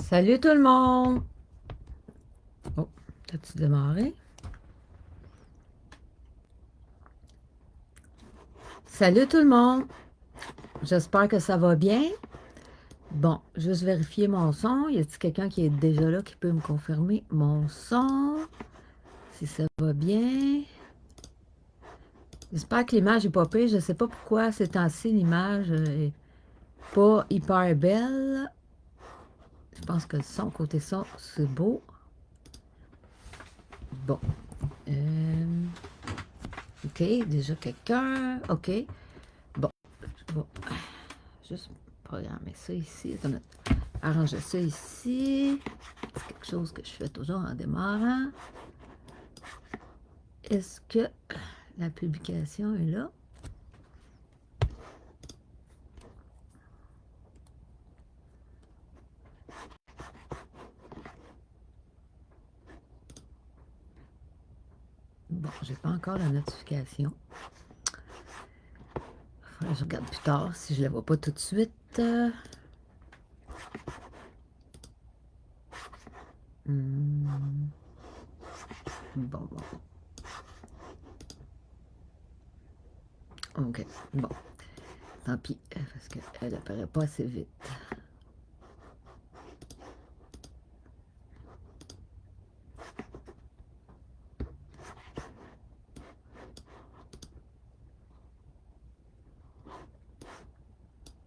Salut tout le monde! Oh, t'as-tu démarré? Salut tout le monde! J'espère que ça va bien. Bon, juste vérifier mon son. Y a-t-il quelqu'un qui est déjà là qui peut me confirmer mon son? Si ça va bien. J'espère que l'image est pas pire. Je sais pas pourquoi ces temps-ci l'image est pas hyper belle. Je pense que le son, côté son, c'est beau. Bon. OK, déjà quelqu'un. OK. Bon, je vais juste programmer ça ici. Arranger ça ici. C'est quelque chose que je fais toujours en démarrant. Est-ce que la publication est là? Bon, j'ai pas encore la notification. Faudrait que je regarde plus tard si je la vois pas tout de suite. Bon. OK. Bon. Tant pis, parce qu'elle apparaît pas assez vite.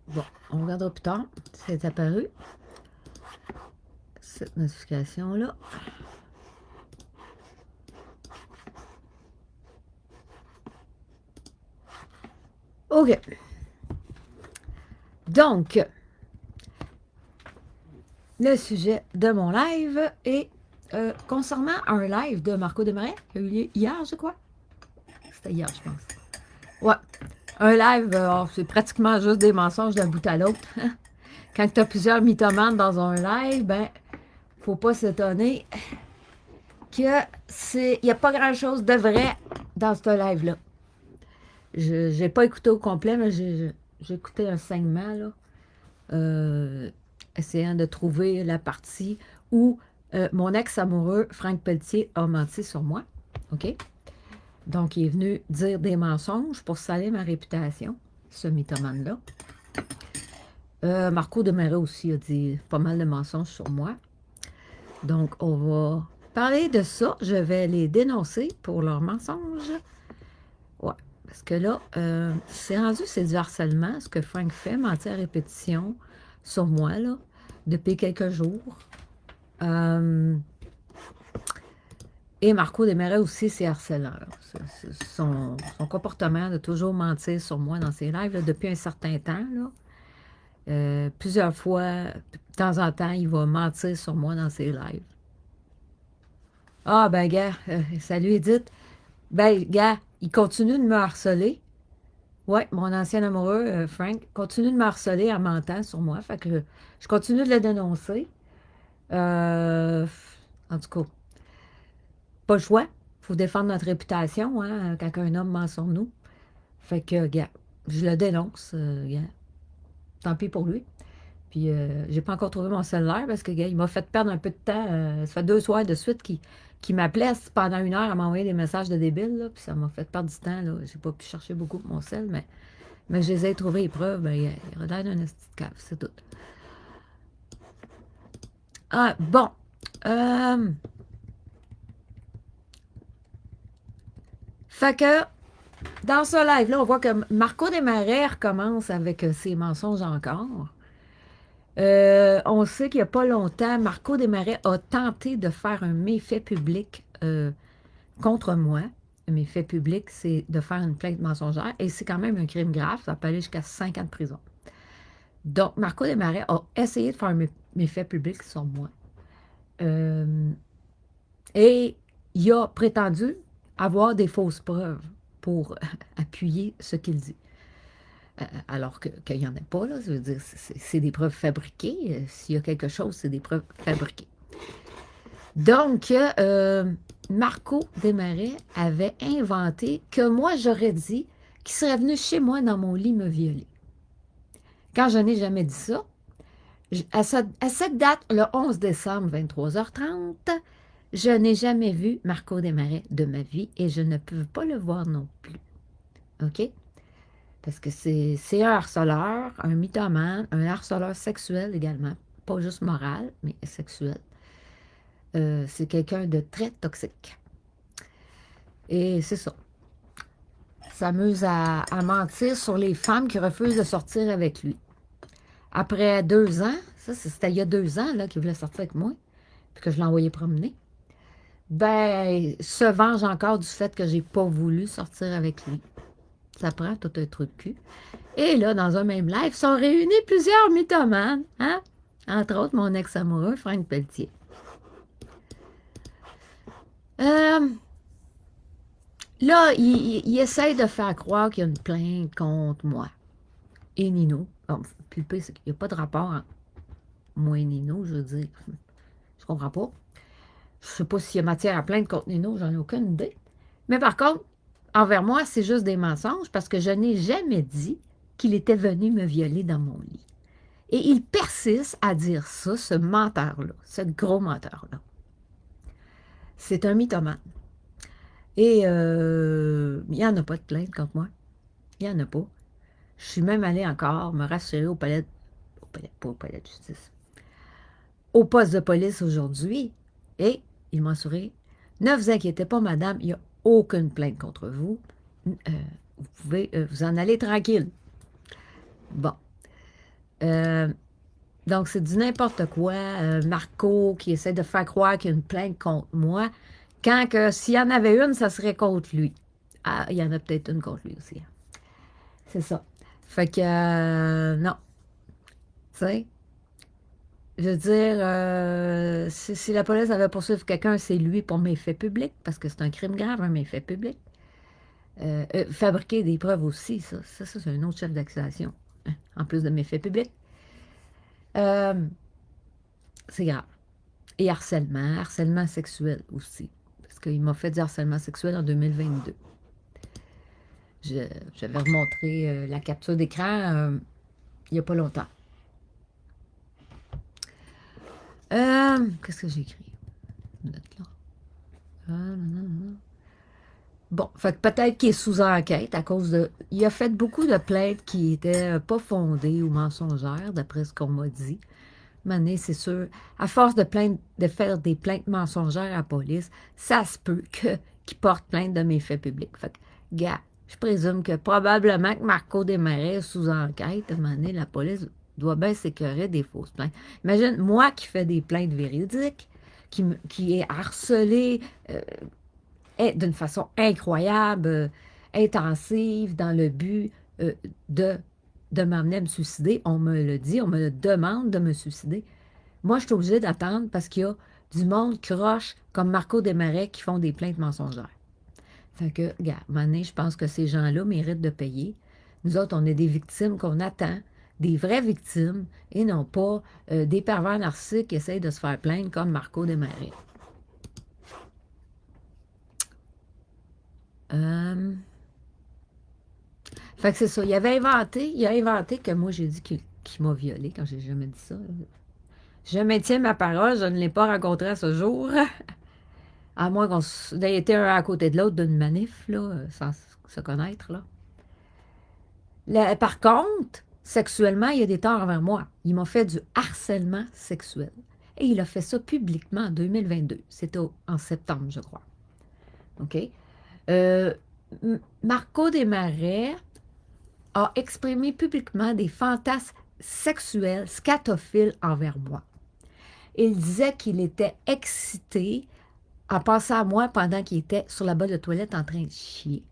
Bon, on regardera plus tard si c'est apparu. Cette notification-là. OK. Donc, le sujet de mon live est concernant un live de Marco Desmarais qui a eu lieu hier, je crois. C'était hier, je pense. Ouais. Un live, c'est pratiquement juste des mensonges d'un bout à l'autre. Quand tu as plusieurs mythomanes dans un live, ben, faut pas s'étonner que il n'y a pas grand-chose de vrai dans ce live-là. Je n'ai pas écouté au complet, mais j'ai écouté un segment, là, essayant de trouver la partie où mon ex-amoureux, Franck Pelletier, a menti sur moi. OK? Donc, il est venu dire des mensonges pour salir ma réputation, ce mythomane-là. Marco Desmarais aussi a dit pas mal de mensonges sur moi. Donc, on va parler de ça. Je vais les dénoncer pour leurs mensonges. Ouais, parce que là, c'est rendu, c'est du harcèlement, ce que Frank fait, mentir à répétition sur moi, là, depuis quelques jours. Et Marco Desmarais aussi, c'est harcelant. Son comportement de toujours mentir sur moi dans ses lives, là, depuis un certain temps, là. Plusieurs fois, de temps en temps, il va mentir sur moi dans ses lives. Ah, ben, gars, salut Edith. Ben, gars, il continue de me harceler. Ouais, mon ancien amoureux, Frank, continue de me harceler en mentant sur moi. Fait que je continue de le dénoncer. Euh, En tout cas, pas le choix. Il faut défendre notre réputation, hein, quand un homme ment sur nous. Fait que, gars, je le dénonce, gars. Tant pis pour lui. Puis, j'ai pas encore trouvé mon cellulaire parce que, gars, il m'a fait perdre un peu de temps. Ça fait 2 soirs de suite qu'il m'appelait pendant 1 heure à m'envoyer des messages de débile, là, puis ça m'a fait perdre du temps, là. J'ai pas pu chercher beaucoup pour mon cell, mais je les ai trouvés les preuves. Ben, il a l'air d'un esti de cave, c'est tout. Ah, bon. Fait que, dans ce live-là, on voit que Marco Desmarais recommence avec ses mensonges encore. On sait qu'il n'y a pas longtemps, Marco Desmarais a tenté de faire un méfait public contre moi. Un méfait public, c'est de faire une plainte mensongère et c'est quand même un crime grave. Ça peut aller jusqu'à 5 ans de prison. Donc, Marco Desmarais a essayé de faire un méfait public sur moi. Et il a prétendu avoir des fausses preuves pour appuyer ce qu'il dit. Alors qu'il n'y en a pas, là. Je veux dire, c'est des preuves fabriquées. S'il y a quelque chose, c'est des preuves fabriquées. Donc, Marco Desmarais avait inventé que moi, j'aurais dit qu'il serait venu chez moi dans mon lit me violer. Quand je n'ai jamais dit ça, À cette date, le 11 décembre, 23h30, je n'ai jamais vu Marco Desmarais de ma vie et je ne peux pas le voir non plus. OK? Parce que c'est un harceleur, un mythomane, un harceleur sexuel également. Pas juste moral, mais sexuel. C'est quelqu'un de très toxique. Et c'est ça. Il s'amuse à mentir sur les femmes qui refusent de sortir avec lui. Après 2 ans, ça c'était il y a 2 ans là, qu'il voulait sortir avec moi, puis que je l'ai envoyé promener, ben, se venge encore du fait que j'ai pas voulu sortir avec lui. Ça prend tout un truc de cul. Et là, dans un même live, sont réunis plusieurs mythomanes, hein? Entre autres, mon ex-amoureux, Franck Pelletier. Là, il essaye de faire croire qu'il y a une plainte contre moi et Nino. Bon, puis le pire, c'est qu'il n'y a pas de rapport entre moi et Nino, je veux dire. Je comprends pas. Je sais pas s'il y a matière à plainte contre Nino, j'en ai aucune idée. Mais par contre, envers moi, c'est juste des mensonges parce que je n'ai jamais dit qu'il était venu me violer dans mon lit. Et il persiste à dire ça, ce menteur-là, ce gros menteur-là. C'est un mythomane. Et il n'y en a pas de plainte contre moi. Il n'y en a pas. Je suis même allée encore me rassurer pas au palais de justice, au poste de police aujourd'hui. Et ils m'ont assuré, ne vous inquiétez pas, madame, il n'y a aucune plainte contre vous. Vous pouvez vous en aller tranquille. Bon. Donc, c'est du n'importe quoi. Marco qui essaie de faire croire qu'il y a une plainte contre moi, quand que s'il y en avait une, ça serait contre lui. Ah, il y en a peut-être une contre lui aussi. C'est ça. Fait que, non. Tu sais, je veux dire, si la police avait poursuivi quelqu'un, c'est lui pour méfait public, parce que c'est un crime grave, un méfait public. Fabriquer des preuves aussi, ça c'est un autre chef d'accusation, hein, en plus de méfait public. C'est grave. Et harcèlement sexuel aussi, parce qu'il m'a fait du harcèlement sexuel en 2022. J'avais remontré la capture d'écran il n'y a pas longtemps. Qu'est-ce que j'ai écrit? Bon, fait que peut-être qu'il est sous enquête à cause de... Il a fait beaucoup de plaintes qui étaient pas fondées ou mensongères, d'après ce qu'on m'a dit. Mané, c'est sûr, à force de faire des plaintes mensongères à la police, ça se peut qu'il porte plainte de méfaits publics. Fait que, gars, je présume que probablement que Marco Desmarais est sous enquête. À un moment donné, la police doit bien s'écœurer des fausses plaintes. Imagine, moi qui fais des plaintes véridiques, qui est harcelé d'une façon incroyable, intensive, dans le but de, de m'amener à me suicider. On me le dit, on me le demande de me suicider. Moi, je suis obligée d'attendre parce qu'il y a du monde croche comme Marco Desmarais qui font des plaintes mensongères. Fait que, regarde, à un moment donné, je pense que ces gens-là méritent de payer. Nous autres, on est des victimes qu'on attend, des vraies victimes, et non pas des pervers narcissiques qui essayent de se faire plaindre comme Marco Desmarais. Fait que c'est ça. Il a inventé que moi, j'ai dit qu'il m'a violée quand j'ai jamais dit ça. Je maintiens ma parole, je ne l'ai pas rencontré à ce jour. À moins qu'on ait été un à côté de l'autre d'une manif, là, sans se connaître, là. Par contre, sexuellement, il y a des torts envers moi. Il m'a fait du harcèlement sexuel. Et il a fait ça publiquement en 2022. C'était en septembre, je crois. OK? Marco Desmarais a exprimé publiquement des fantasmes sexuels, scatophiles envers moi. Il disait qu'il était excité à penser à moi pendant qu'il était sur la bolle de toilette en train de chier.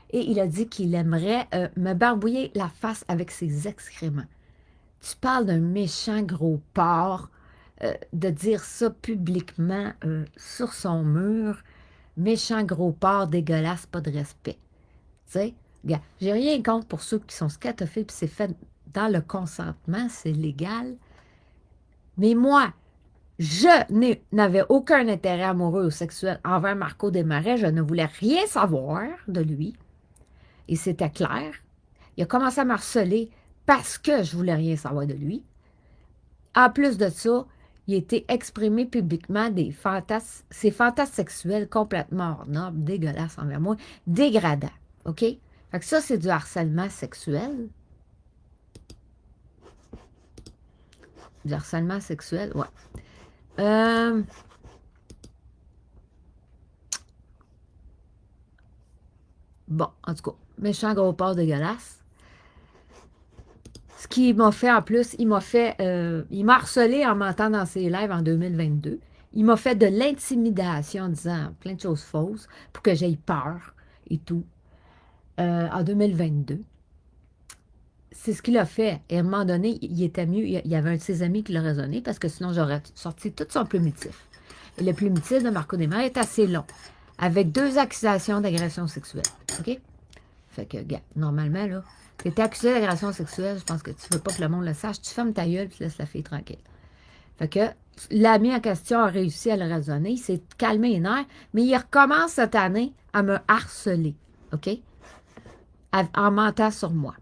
Et il a dit qu'il aimerait me barbouiller la face avec ses excréments. Tu parles d'un méchant gros porc, de dire ça publiquement sur son mur. Méchant gros porc dégueulasse, pas de respect. Tu sais, j'ai rien contre pour ceux qui sont scatophiles, puis c'est fait dans le consentement, c'est légal. Mais moi, je n'avais aucun intérêt amoureux ou sexuel envers Marco Desmarais. Je ne voulais rien savoir de lui. Et c'était clair. Il a commencé à me harceler parce que je voulais rien savoir de lui. En plus de ça, il a été exprimé publiquement ses fantasmes sexuels complètement hors normes, dégueulasses envers moi, dégradants. OK? Fait que ça, c'est du harcèlement sexuel. Du harcèlement sexuel, ouais. Bon, en tout cas, méchant gros porc dégueulasse. Ce qu'il m'a fait en plus, il m'a harcelé en mentant dans ses lives en 2022. Il m'a fait de l'intimidation en disant plein de choses fausses pour que j'aie peur et tout en 2022. C'est ce qu'il a fait. Et à un moment donné, il était mieux. Il y avait un de ses amis qui l'a raisonné parce que sinon, j'aurais sorti tout son plumitif. Et le plumitif de Marco Desmarais est assez long, avec 2 accusations d'agression sexuelle. OK? Fait que, gars, normalement, là, tu es accusé d'agression sexuelle, je pense que tu veux pas que le monde le sache, tu fermes ta gueule et tu laisses la fille tranquille. Fait que l'ami en question a réussi à le raisonner, il s'est calmé les nerfs, mais il recommence cette année à me harceler, OK? En mentant sur moi.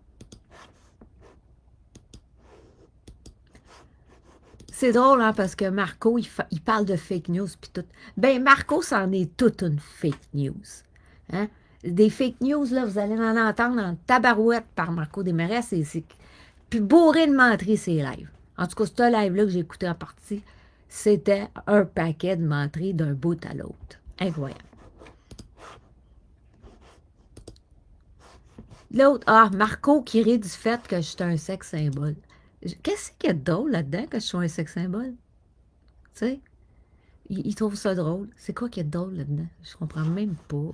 C'est drôle, hein, parce que Marco, il parle de fake news puis tout. Ben, Marco, c'en est toute une fake news. Hein? Des fake news, là, vous allez en entendre en tabarouette par Marco Desmarais, puis bourré de menteries, ces lives. En tout cas, ce live-là que j'ai écouté en partie, c'était un paquet de menteries d'un bout à l'autre. Incroyable. L'autre, Marco qui rit du fait que je suis un sexe symbole. Qu'est-ce qu'il y a de drôle là-dedans que je sois un sexe symbole? Tu sais? Il trouve ça drôle. C'est quoi qu'il y a de drôle là-dedans? Je comprends même pas.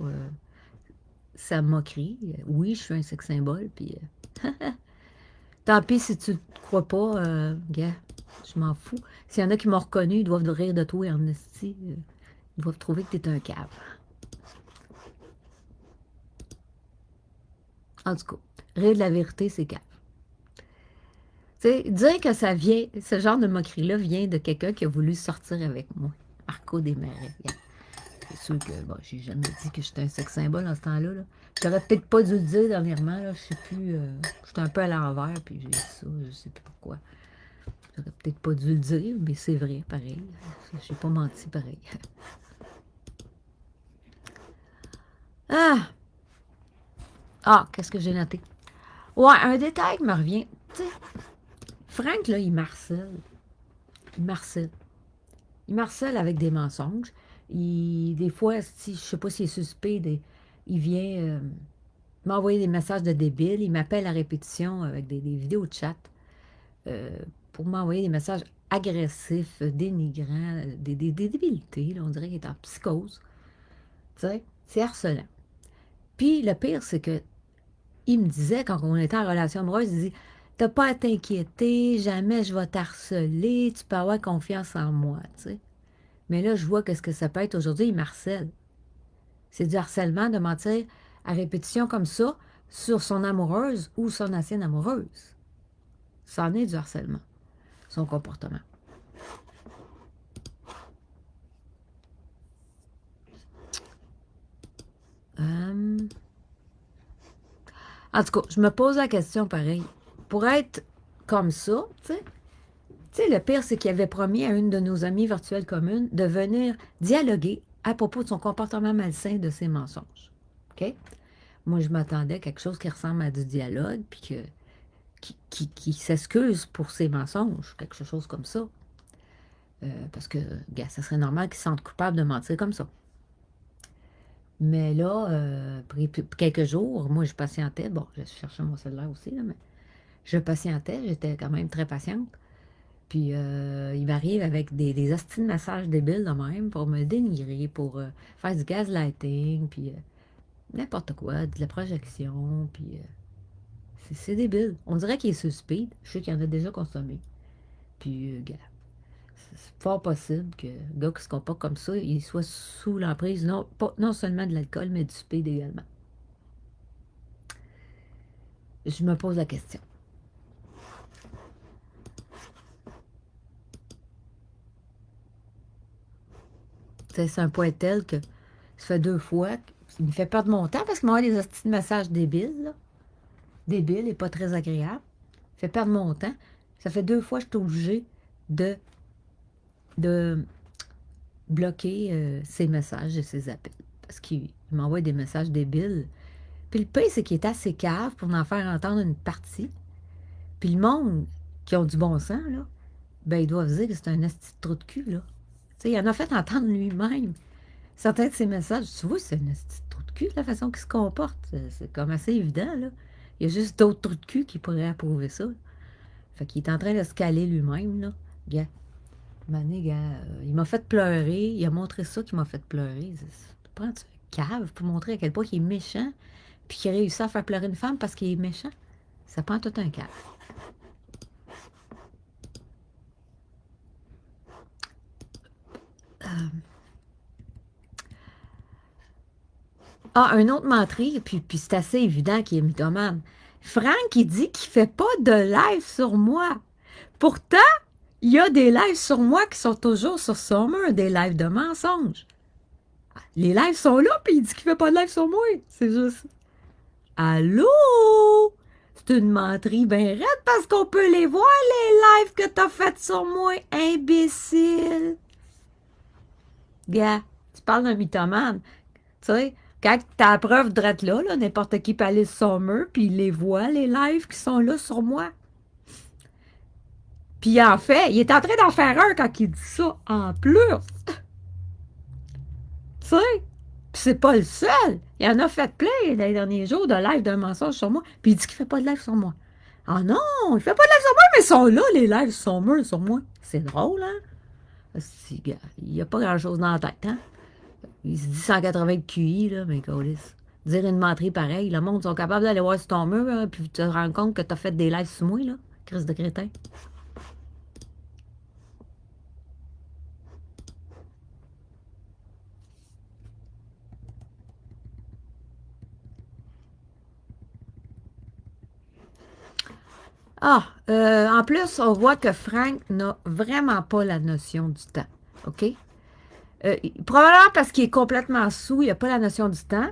Sa moquerie. Oui, je suis un sex symbole, puis tant pis si tu ne crois pas, gars, je m'en fous. S'il y en a qui m'ont reconnu, ils doivent rire de toi, Ernesty. Ils doivent trouver que tu es un cave. En tout cas, rire de la vérité, c'est cave. Tu sais, dire que ça vient, ce genre de moquerie-là vient de quelqu'un qui a voulu sortir avec moi. Marco Desmarais. C'est sûr que, bon, j'ai jamais dit que j'étais un sex symbole en ce temps-là. Là. J'aurais peut-être pas dû le dire dernièrement, là, je sais plus. J'étais un peu à l'envers, puis j'ai dit ça, je sais plus pourquoi. J'aurais peut-être pas dû le dire, mais c'est vrai, pareil. J'ai pas menti, pareil. Ah! Ah, qu'est-ce que j'ai noté? Ouais, un détail qui me revient. Tu sais, Frank, là, il marcelle. Il marcelle. Il marcelle avec des mensonges. Des fois, si, je sais pas s'il est suspect, il vient m'envoyer des messages de débile. Il m'appelle à répétition avec des vidéos de chat euh, pour m'envoyer des messages agressifs, dénigrants, des débilités. Là, on dirait qu'il est en psychose. Tu sais, c'est harcelant. Puis le pire, c'est que il me disait, quand on était en relation amoureuse, il dit t'as pas à t'inquiéter, jamais je vais t'harceler, tu peux avoir confiance en moi. Tu sais. Mais là, je vois qu'est-ce que ça peut être aujourd'hui, il m'harcèle. C'est du harcèlement de mentir à répétition comme ça sur son amoureuse ou son ancienne amoureuse. Ça en est du harcèlement, son comportement. En tout cas, je me pose la question pareil. Pour être comme ça, tu sais, le pire, c'est qu'il avait promis à une de nos amies virtuelles communes de venir dialoguer à propos de son comportement malsain, de ses mensonges. OK? Moi, je m'attendais à quelque chose qui ressemble à du dialogue, puis qui s'excuse pour ses mensonges, quelque chose comme ça. Parce que, gars, ça serait normal qu'il se sente coupable de mentir comme ça. Mais là, après quelques jours, moi, je patientais. Bon, je cherchais mon cellulaire aussi, là, mais je patientais. J'étais quand même très patiente. Puis, il m'arrive avec des hosties de messages débiles de même pour me dénigrer, pour faire du gaslighting, puis n'importe quoi, de la projection, puis c'est débile. On dirait qu'il est sur speed. Je sais qu'il en a déjà consommé. Puis, gars, c'est fort possible que le gars qui se comporte comme ça, il soit sous l'emprise non seulement de l'alcool, mais du speed également. Je me pose la question. C'est un point tel que ça fait 2 fois qu'il me fait perdre mon temps parce qu'il m'envoie des hosties de messages débiles, là. Débiles et pas très agréables. Il fait perdre mon temps. Ça fait 2 fois que je suis obligée de, de bloquer ses messages et ses appels. Parce qu'il m'envoie des messages débiles. Puis le pire, c'est qu'il est assez cave pour en faire entendre une partie. Puis le monde qui ont du bon sens, là, ben, ils doivent dire que c'est un esti de trou de cul, là. Tu sais, il en a fait entendre lui-même. Certains de ses messages, tu vois, c'est un esti de trou de cul, la façon qu'il se comporte. C'est comme assez évident, là. Il y a juste d'autres trous de cul qui pourraient approuver ça. Fait qu'il est en train de se caler lui-même, là. Gars, Mané, gars, il m'a fait pleurer. Il a montré ça qui m'a fait pleurer. Prends-tu un cave pour montrer à quel point il est méchant, puis qu'il réussit à faire pleurer une femme parce qu'il est méchant? Ça prend tout un cave. Ah, un autre menterie, puis c'est assez évident qu'il est mythomane. Frank, il dit qu'il fait pas de live sur moi. Pourtant, il y a des lives sur moi qui sont toujours sur Summer, des lives de mensonges. Les lives sont là, puis il dit qu'il fait pas de live sur moi. C'est juste... Allô? C'est une menterie bien raide parce qu'on peut les voir, les lives que t'as fait sur moi, imbécile. Gars, tu parles d'un mythomane. Tu sais, quand t'as la preuve drette là, n'importe qui peut aller sur Summer, puis il les voit, les lives qui sont là sur moi. Puis en fait, il est en train d'en faire un quand il dit ça en plus. Tu sais? Puis c'est pas le seul. Il en a fait plein les derniers jours de live d'un mensonge sur moi. Puis il dit qu'il fait pas de live sur moi. Ah non, il fait pas de live sur moi, mais ils sont là, les lives sur moi, sur moi. C'est drôle, hein? Il n'y a pas grand-chose dans la tête, hein? Il se dit 180 de QI, là, mais câlisse. Dire une menterie pareille, le monde sont capables d'aller voir sur ton mur, là, puis tu te rends compte que tu as fait des lives sur moi, là. Crise de crétin. Ah, en plus, on voit que Frank n'a vraiment pas la notion du temps. OK? Probablement parce qu'il est complètement sous, il n'a pas la notion du temps.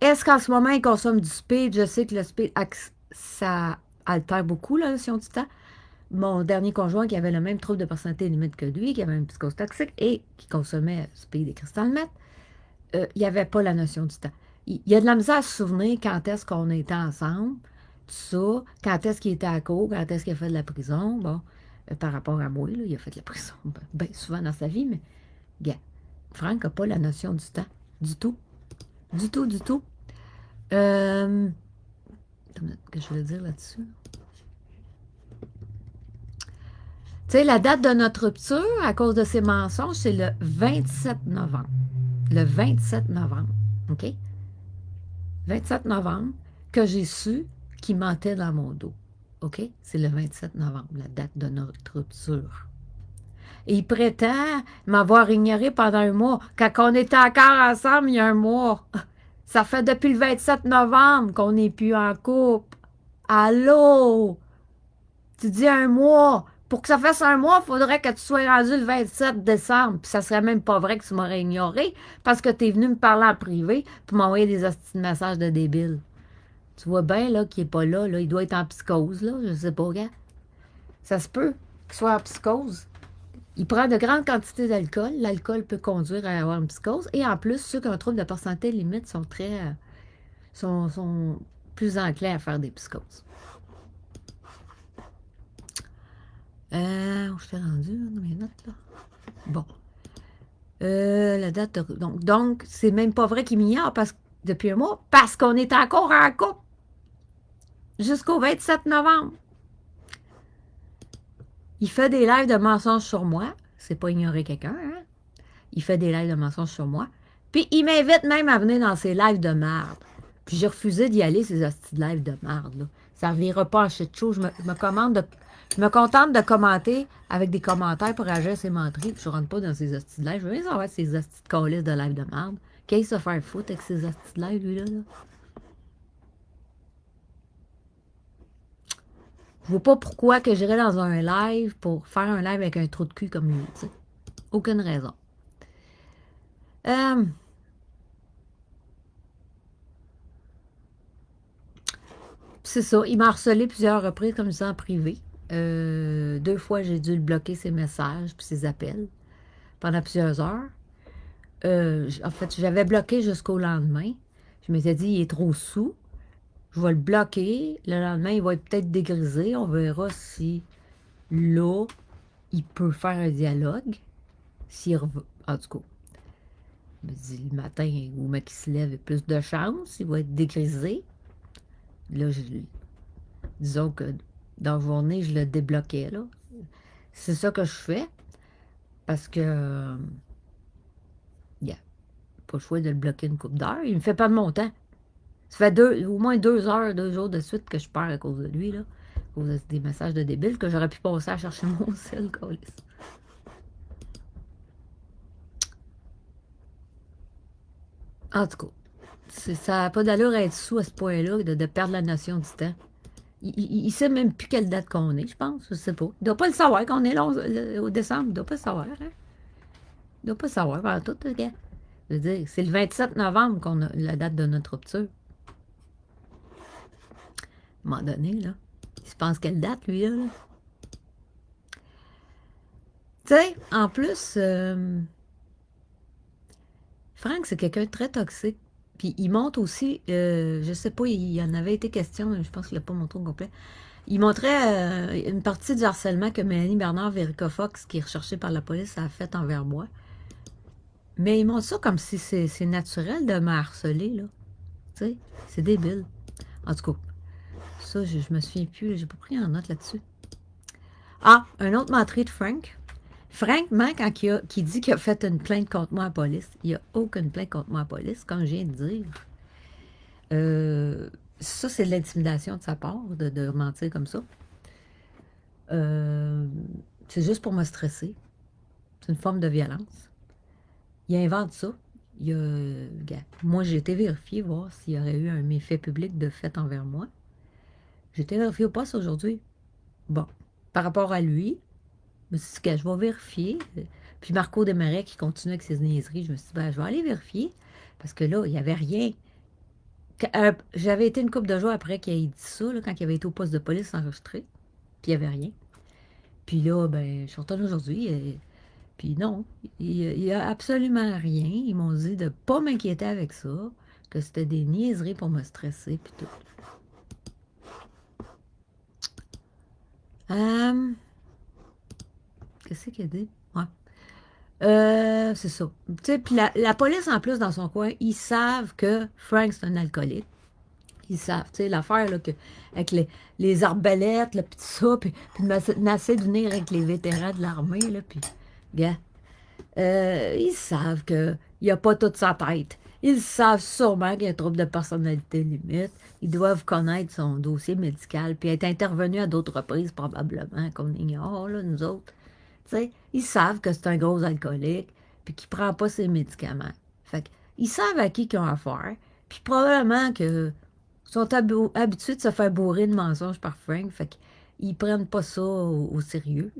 Est-ce qu'en ce moment, il consomme du speed? Je sais que le speed, ça altère beaucoup la notion du temps. Mon dernier conjoint qui avait le même trouble de personnalité limite que lui, qui avait une psychose toxique et qui consommait speed et cristal meth, il n'y avait pas la notion du temps. Il y a de la misère à se souvenir quand est-ce qu'on était ensemble, tout ça, quand est-ce qu'il était à court, quand est-ce qu'il a fait de la prison, bon, par rapport à moi, là, il a fait de la prison bien souvent dans sa vie, mais, gars, Franck n'a pas la notion du temps, du tout, du tout, du tout. Euh, que je veux dire là-dessus? Tu sais, la date de notre rupture, à cause de ces mensonges, c'est le 27 novembre. Le 27 novembre, OK? 27 novembre, que j'ai su qu'il mentait dans mon dos. OK? C'est le 27 novembre, la date de notre rupture. Et il prétend m'avoir ignoré pendant un mois, quand on était encore ensemble il y a un mois. Ça fait depuis le 27 novembre qu'on n'est plus en couple. Allô? Tu dis un mois. Pour que ça fasse un mois, il faudrait que tu sois rendu le 27 décembre. Puis ça serait même pas vrai que tu m'aurais ignoré parce que tu es venu me parler en privé pour m'envoyer des hosties de messages de débile. Tu vois bien là qu'il n'est pas là, là. Il doit être en psychose, là. Je sais pas, gars. Ça se peut qu'il soit en psychose. Il prend de grandes quantités d'alcool. L'alcool peut conduire à avoir une psychose. Et en plus, ceux qui ont un trouble de personnalité limite sont très... sont plus enclins à faire des psychoses. Où je t'ai rendu dans mes notes, là? Bon. La date de... Donc c'est même pas vrai qu'il m'ignore depuis un mois, parce qu'on est encore en couple jusqu'au 27 novembre. Il fait des lives de mensonges sur moi. C'est pas ignorer quelqu'un, hein? Il fait des lives de mensonges sur moi. Puis il m'invite même à venir dans ses lives de merde. Puis j'ai refusé d'y aller, ces hosties de lives de merde, là. Ça ne reviendra pas en shit show. Je me contente de commenter avec des commentaires pour agir ces menteries. Puis je rentre pas dans ces hosties de live. Je veux bien savoir ces hosties de calices de live de merde. Qu'est-ce qu'il se faire foutre avec ces hosties de live, lui-là, là? Je vois pas pourquoi que j'irais dans un live pour faire un live avec un trou de cul comme lui, tu sais. Aucune raison. Euh, c'est ça. Il m'a harcelé plusieurs reprises, comme je disais, en privé. 2 fois, j'ai dû le bloquer ses messages puis ses appels pendant plusieurs heures. En fait, j'avais bloqué jusqu'au lendemain. Je m'étais dit, il est trop saoul. Je vais le bloquer. Le lendemain, il va être peut-être dégrisé. On verra si là, il peut faire un dialogue. En tout cas, je me dis, le matin, au moment qu'il se lève, il a plus de chance. Il va être dégrisé. Là, disons que dans la journée, je le débloquais, là. C'est ça que je fais. Parce que, yeah, pas le choix de le bloquer une couple d'heures. Il me fait pas de mon temps. Ça fait au moins 2 heures, 2 jours de suite que je perds à cause de lui, là. À cause des messages de débile que j'aurais pu passer à chercher mon sel, câlisse. En tout cas, ça n'a pas d'allure à être sous à ce point-là, de perdre la notion du temps. Il sait même plus quelle date qu'on est, je pense. Je sais pas. Il doit pas le savoir qu'on est là au décembre. Il doit pas le savoir, hein? Il doit pas le savoir, par tout, le gars. Je veux dire, c'est le 27 novembre qu'on a la date de notre rupture. À un moment donné, là. Il se pense quelle date, lui, là? Tu sais, en plus, Frank, c'est quelqu'un de très toxique. Puis il montre aussi, je sais pas, il y en avait été question, je pense qu'il n'a pas montré au complet. Il montrait une partie du harcèlement que Mélanie Bernard Verica Fox, qui est recherchée par la police, a fait envers moi. Mais il montre ça comme si c'est naturel de me harceler, là. Tu sais, c'est débile. En tout cas, ça, je me souviens plus, j'ai pas pris en note là-dessus. Ah, un autre menterie de Frank. Frank ment quand il dit qu'il a fait une plainte contre moi à la police. Il n'y a aucune plainte contre moi à la police, comme je viens de dire. Ça, c'est de l'intimidation de sa part, de mentir comme ça. C'est juste pour me stresser. C'est une forme de violence. Il invente ça. Moi, j'ai été vérifier, voir s'il y aurait eu un méfait public de fait envers moi. J'ai été vérifier au poste aujourd'hui. Bon, par rapport à lui, je me suis dit que je vais vérifier. Puis Marco Desmarais qui continue avec ses niaiseries, je me suis dit, ben, je vais aller vérifier. Parce que là, il n'y avait rien. J'avais été une couple de jours après qu'il ait dit ça, là, quand il avait été au poste de police enregistré. Puis il n'y avait rien. Puis là, ben, je suis retournée aujourd'hui. Puis non, il n'y a absolument rien. Ils m'ont dit de ne pas m'inquiéter avec ça, que c'était des niaiseries pour me stresser, puis tout. Qu'est-ce qu'il a dit? Ouais. C'est ça. Tu sais, puis la police, en plus, dans son coin, ils savent que Frank, c'est un alcoolique. Ils savent, tu sais, l'affaire, là, avec les arbalètes, là, puis tout ça, puis de menacer de venir avec les vétérans de l'armée, là, puis, gars, ils savent qu'il n'y a pas toute sa tête. Ils savent sûrement qu'il y a un trouble de personnalité limite. Ils doivent connaître son dossier médical, puis être intervenu à d'autres reprises, probablement, qu'on ignore, là, nous autres. Tu sais, ils savent que c'est un gros alcoolique, puis qu'il ne prend pas ses médicaments. Fait ils savent à qui ils ont affaire, puis probablement que sont habitués de se faire bourrer de mensonges par Frank, fait qu'ils prennent pas ça au sérieux.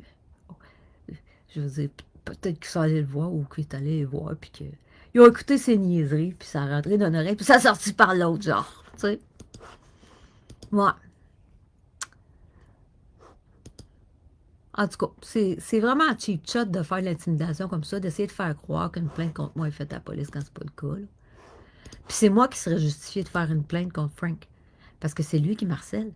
Je veux dire, peut-être qu'ils sont allés le voir ou qu'ils est allé le voir, puis qu'ils ont écouté ses niaiseries, puis ça a rentré dans l'oreille, puis ça a sorti par l'autre, genre, tu sais. Ouais. En tout cas, c'est vraiment un cheap shot de faire de l'intimidation comme ça, d'essayer de faire croire qu'une plainte contre moi est faite à la police quand c'est pas le cas, là. Puis c'est moi qui serais justifié de faire une plainte contre Frank, parce que c'est lui qui marcelle.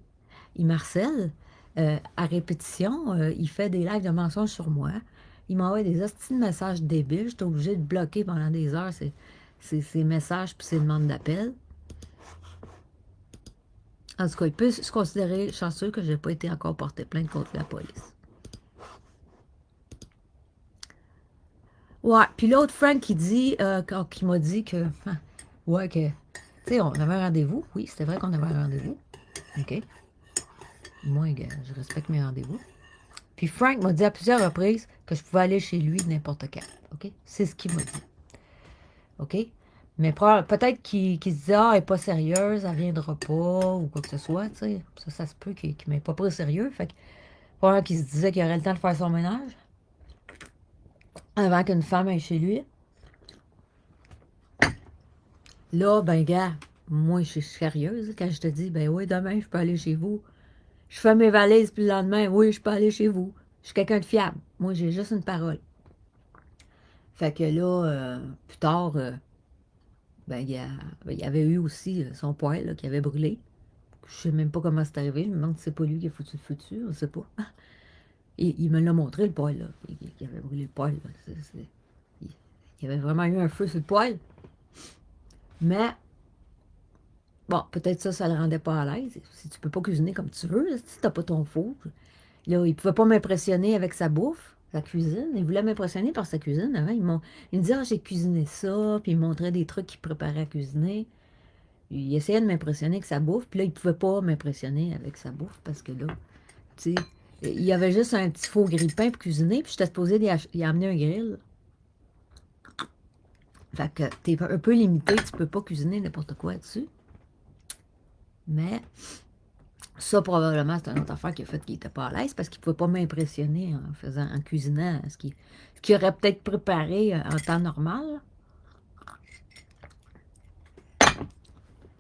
Il marcelle à répétition, il fait des lives de mensonges sur moi. Il m'envoie des hosties de messages débiles. J'étais obligée de bloquer pendant des heures ces messages puis ces demandes d'appel. En tout cas, il peut se considérer chanceux que je n'ai pas été encore porté plainte contre la police. Ouais, puis l'autre Frank qui m'a dit que, ouais, que, tu sais, on avait un rendez-vous. Oui, c'était vrai qu'on avait un rendez-vous. OK. Moi, je respecte mes rendez-vous. Puis Frank m'a dit à plusieurs reprises que je pouvais aller chez lui n'importe quand. OK? C'est ce qu'il m'a dit. OK? Mais peut-être qu'il se dit, ah, elle n'est pas sérieuse, elle ne viendra pas, ou quoi que ce soit, tu sais. Ça se peut qu'il ne m'ait pas pris au sérieux. Fait que, probablement qu'il se disait qu'il aurait le temps de faire son ménage avant qu'une femme aille chez lui. Là, ben, gars, moi, je suis sérieuse. Quand je te dis, ben oui, demain, je peux aller chez vous. Je fais mes valises, puis le lendemain, oui, je peux aller chez vous. Je suis quelqu'un de fiable. Moi, j'ai juste une parole. Fait que là, plus tard, ben, il y avait eu aussi son poêle là, qui avait brûlé. Je sais même pas comment c'est arrivé. Je me demande si c'est pas lui qui a foutu le feu dessus. Je sais pas. Et il me l'a montré, le poêle, là. Il avait brûlé le poêle, là. Il y avait vraiment eu un feu sur le poêle. Mais, bon, peut-être ça le rendait pas à l'aise. Si tu peux pas cuisiner comme tu veux, là, si t'as pas ton four. Là, il pouvait pas m'impressionner avec sa bouffe, sa cuisine. Il voulait m'impressionner par sa cuisine. Avant, il me disait, ah, j'ai cuisiné ça, puis il me montrait des trucs qu'il préparait à cuisiner. Il essayait de m'impressionner avec sa bouffe, puis là, il pouvait pas m'impressionner avec sa bouffe parce que là, tu sais, il y avait juste un petit faux grille-pain pour cuisiner, puis j'étais supposée y amener un grill. Fait que t'es un peu limité, tu peux pas cuisiner n'importe quoi dessus. Mais ça, probablement, c'est une autre affaire qui a fait qu'il était pas à l'aise parce qu'il pouvait pas m'impressionner en cuisinant ce qu'il aurait peut-être préparé en temps normal.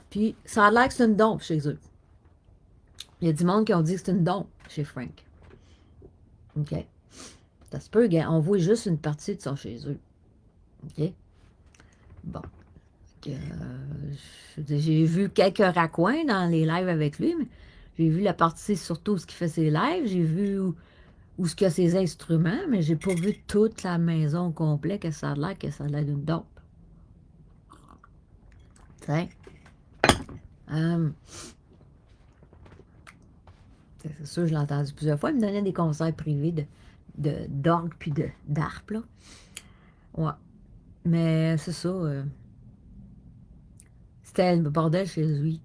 Puis, ça a l'air que c'est une dompe chez eux. Il y a du monde qui ont dit que c'est une dompe chez Frank. OK? Ça se peut, on voit juste une partie de ça chez eux. OK? Bon. J'ai vu quelques raccoins dans les lives avec lui, mais j'ai vu la partie surtout où ce qu'il fait ses lives, j'ai vu où ce qu'il a ses instruments, mais j'ai pas vu toute la maison au complet que ça a l'air d'une dope. Tiens. C'est sûr, je l'ai entendu plusieurs fois. Il me donnait des conseils privés d'orgue puis d'harpe, là. Ouais. Mais c'est ça. C'était le bordel chez lui.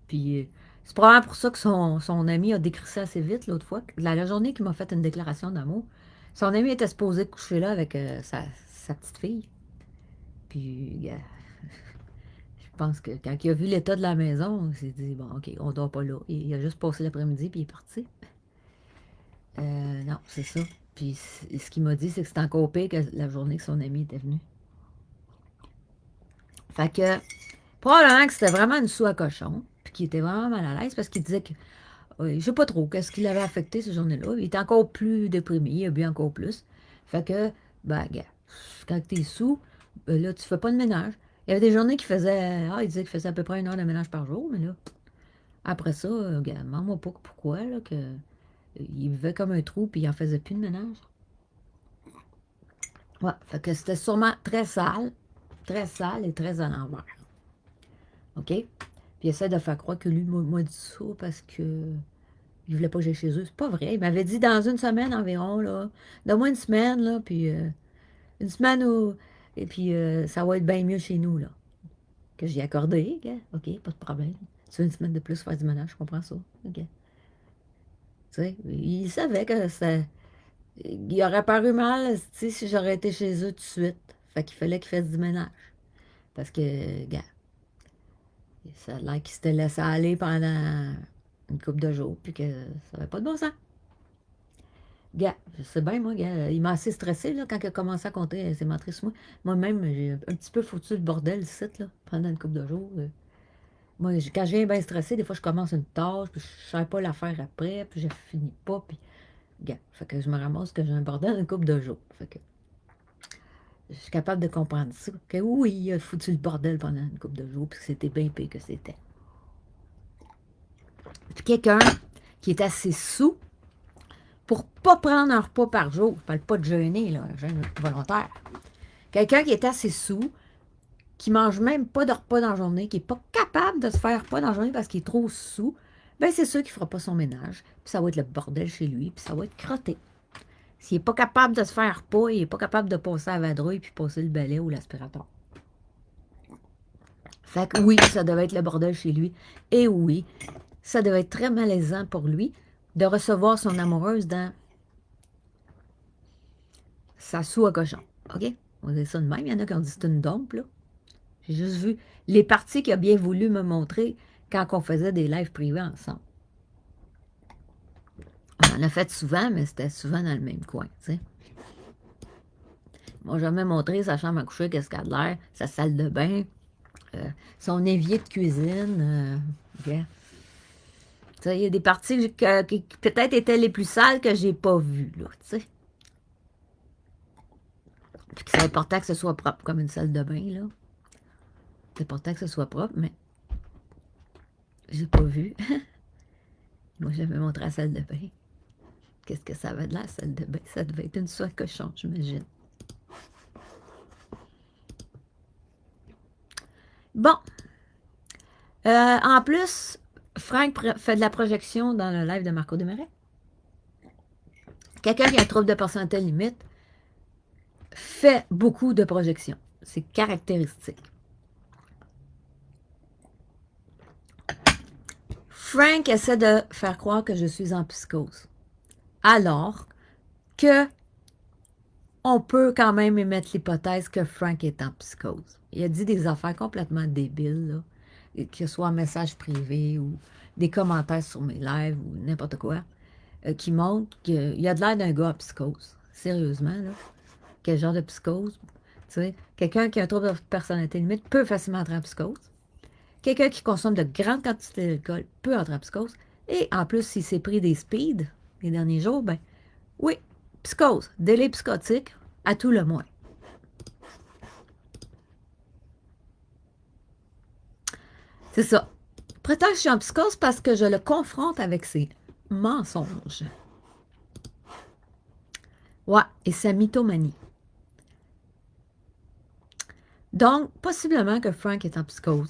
Puis c'est probablement pour ça que son ami a décrit ça assez vite l'autre fois. La journée qu'il m'a fait une déclaration d'amour, son ami était supposé coucher là avec sa petite fille. Puis je pense que quand il a vu l'état de la maison, il s'est dit, bon, OK, on dort pas là. Il a juste passé l'après-midi puis il est parti. Non, c'est ça. Puis ce qu'il m'a dit, c'est que c'était encore pire que la journée que son ami était venu. Fait que probablement que c'était vraiment une soie à cochon, puis qu'il était vraiment mal à l'aise parce qu'il disait que oui, je sais pas trop qu'est-ce qui l'avait affecté cette journée-là. Il était encore plus déprimé, il a bu encore plus. Fait que, ben, gars, quand t'es sous, ben là, tu fais pas de ménage. Il y avait des journées qui faisaient, il disait qu'il faisait à peu près 1 heure de ménage par jour, mais là, après ça, gars, demande-moi pas pourquoi, là, que il vivait comme un trou, puis il en faisait plus de ménage. Ouais, fait que c'était sûrement très sale et très à l'envers. OK? Puis il essaie de faire croire que lui m'a dit ça parce que il voulait pas que j'aille chez eux. C'est pas vrai. Il m'avait dit dans une semaine environ, là. Donne-moi une semaine, là, puis une semaine où. Et puis ça va être bien mieux chez nous, là. Que j'ai accordé, OK? OK, pas de problème. Tu veux une semaine de plus faire du ménage, je comprends ça. OK. Tu sais, il savait que ça. Il aurait paru mal, tu sais, si j'aurais été chez eux tout de suite. Fait qu'il fallait qu'il fasse du ménage. Parce que, gars, ça a l'air qu'il s'était laissé aller pendant une couple de jours, puis que ça n'avait pas de bon sens. Gars, je sais bien, moi, gars, il m'a assez stressé là, quand il a commencé à compter ses menteries sur moi. Moi-même, j'ai un petit peu foutu le bordel ici, là, pendant une couple de jours. Moi, quand je viens bien stressé, des fois, je commence une tâche, puis je ne sais pas la faire après, puis je finis pas, puis, gars, fait que je me ramasse que j'ai un bordel une couple de jours. Fait que je suis capable de comprendre ça. Que oui, il a foutu le bordel pendant une couple de jours, puis que c'était bien pire que c'était. Puis quelqu'un qui est assez sous pour pas prendre un repas par jour, je parle pas de jeûner, là, un jeûne volontaire. Quelqu'un qui est assez sous, qui mange même pas de repas dans la journée, qui n'est pas capable de se faire repas dans la journée parce qu'il est trop sous, ben c'est sûr qu'il ne fera pas son ménage. Puis ça va être le bordel chez lui, puis ça va être crotté. S'il n'est pas capable de se faire repas, il n'est pas capable de passer à la vadrouille puis passer le balai ou l'aspirateur. Fait que oui, ça devait être le bordel chez lui. Et oui, ça devait être très malaisant pour lui de recevoir son amoureuse dans sa soue à cochon. OK? On dit ça de même. Il y en a qui ont dit que c'est une dompe, là. J'ai juste vu les parties qu'il a bien voulu me montrer quand on faisait des lives privés ensemble. On en a fait souvent, mais c'était souvent dans le même coin, tu sais. Il m'a jamais montré sa chambre à coucher, qu'est-ce qu'elle a de l'air, sa salle de bain, son évier de cuisine. Yeah. Tu sais, il y a des parties qui peut-être étaient les plus sales que j'ai pas vues, là, tu sais. Puis que c'est important que ce soit propre, comme une salle de bain, là. C'est important que ce soit propre, mais j'ai pas vu. Moi, j'avais montré la salle de bain. Qu'est-ce que ça avait de la salle de bain? Ça devait être une soie cochon, j'imagine. Bon. En plus, Frank fait de la projection dans le live de Marco Desmarais. Quelqu'un qui a un trouble de personnalité limite fait beaucoup de projections. C'est caractéristique. Frank essaie de faire croire que je suis en psychose. Alors que on peut quand même émettre l'hypothèse que Frank est en psychose. Il a dit des affaires complètement débiles, là, que ce soit en message privé ou des commentaires sur mes lives ou n'importe quoi, qui montrent qu'il a de l'air d'un gars en psychose. Sérieusement, là. Quel genre de psychose? Tu sais, quelqu'un qui a un trouble de personnalité limite peut facilement entrer en psychose. Quelqu'un qui consomme de grandes quantités d'alcool peut entrer en psychose. Et en plus, s'il s'est pris des speeds les derniers jours, ben oui, psychose, délai psychotique, à tout le moins. C'est ça. Prétend que je suis en psychose parce que je le confronte avec ses mensonges. Ouais, et sa mythomanie. Donc, possiblement que Frank est en psychose.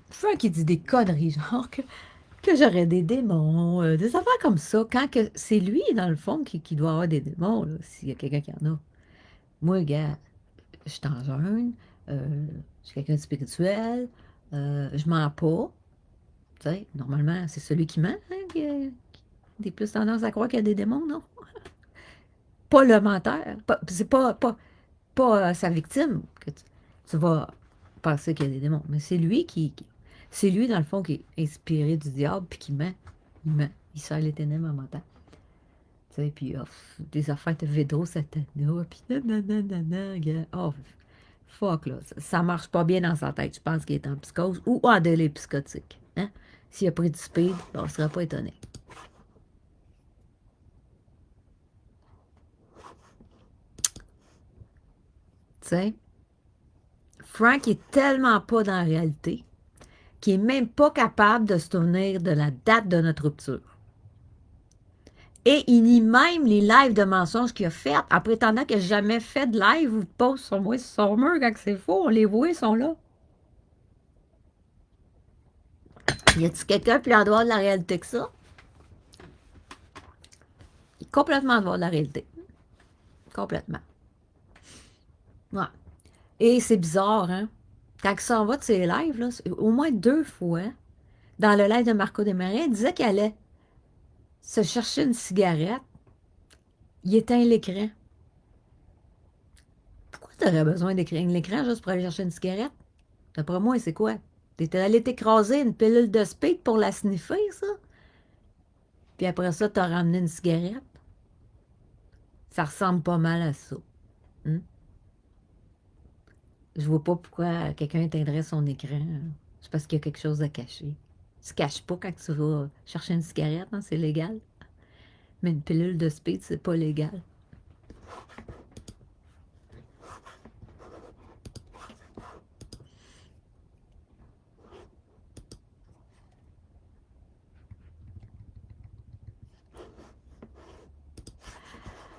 Frank, il dit des conneries, genre que j'aurais des démons, des affaires comme ça, quand que c'est lui, dans le fond, qui doit avoir des démons, s'il y a quelqu'un qui en a. Moi, gars, je suis en jeûne, je suis quelqu'un de spirituel, je mens pas. Tu sais, normalement, c'est celui qui ment, hein, qui a plus tendance à croire qu'il y a des démons, non? Pas le menteur. C'est pas sa victime que tu vas penser qu'il y a des démons. Mais c'est lui c'est lui, dans le fond, qui est inspiré du diable puis qui ment. Il ment. Il sert les ténèbres en mentant. Tu sais, puis des affaires de Védro, Satana, puis nanana, gars. Oh, fuck, là. Ça marche pas bien dans sa tête. Je pense qu'il est en psychose ou en délai psychotique. Hein? S'il a pris du speed, on ne serait pas étonné. Tu sais, Frank est tellement pas dans la réalité qu'il est même pas capable de se souvenir de la date de notre rupture. Et il nie même les lives de mensonges qu'il a fait en prétendant qu'il n'a jamais fait de live ou de post sur moi sur son mur quand c'est faux. On les voit, ils sont là. Y a-t-il quelqu'un plus en dehors de la réalité que ça? Il est complètement en dehors de la réalité. Complètement. Ouais. Et c'est bizarre, hein? Quand il s'en va de ses lives, là, au moins 2 fois, dans le live de Marco Desmarais, il disait qu'il allait se chercher une cigarette. Il éteint l'écran. Pourquoi tu aurais besoin d'éteindre l'écran juste pour aller chercher une cigarette? D'après moi, c'est quoi? T'es allé t'écraser une pilule de speed pour la sniffer, ça? Puis après ça, t'as ramené une cigarette? Ça ressemble pas mal à ça. Hein? Je vois pas pourquoi quelqu'un éteindrait son écran. C'est parce qu'il y a quelque chose à cacher. Tu ne caches pas quand tu vas chercher une cigarette, hein, c'est légal. Mais une pilule de speed, c'est pas légal.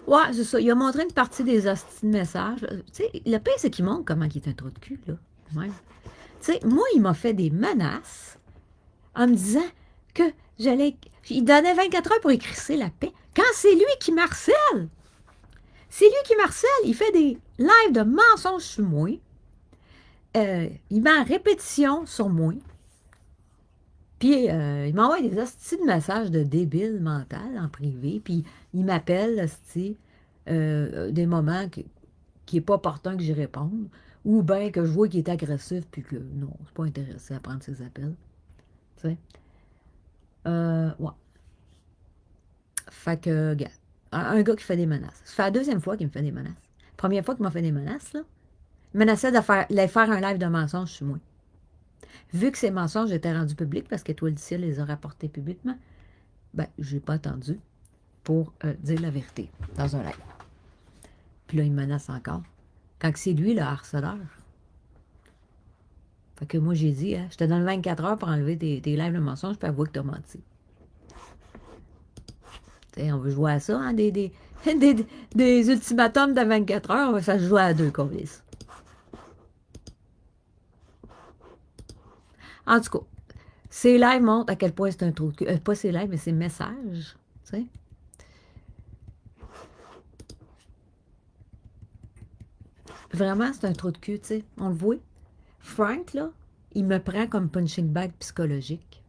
Ouais, c'est ça. Il a montré une partie des hosties de messages. Tu sais, le pire, c'est qu'il montre comment il est un trou de cul, là. Même. Tu sais, moi, il m'a fait des menaces en me disant que j'allais. Il donnait 24 heures pour écrisser la paix. Quand c'est lui qui m'harcèle! C'est lui qui m'harcèle. Il fait des lives de mensonges sur moi. Il met en répétition sur moi. Puis, il m'envoie des hosties de messages de débile mental en privé. Puis, il m'appelle, hostie, des moments qui n'est pas opportun que j'y réponde. Ou bien que je vois qu'il est agressif, puis que non, je suis pas intéressé à prendre ses appels. Tu sais? Ouais. Fait que, regarde, un gars qui fait des menaces. Ça fait la deuxième fois qu'il me fait des menaces. Première fois qu'il m'a fait des menaces, là. Il menaçait de faire un live de mensonges sur moi. Vu que ces mensonges étaient rendus publics parce qu'Étoile du ciel les a rapportés publiquement, ben, je n'ai pas attendu pour dire la vérité dans un live. Puis là, il me menace encore. Quand c'est lui le harceleur. Fait que moi, j'ai dit, hein, je te donne 24 heures pour enlever tes lives de mensonges puis avouer que tu as menti. T'sais, on veut jouer à ça, hein, des ultimatums de 24 heures, ça se joue à deux, colis. En tout cas, ces lives montrent à quel point c'est un trou de cul. Pas ces lives, mais ces messages. T'sais. Vraiment, c'est un trou de cul, tu sais. On le voit. Frank, là, il me prend comme punching bag psychologique.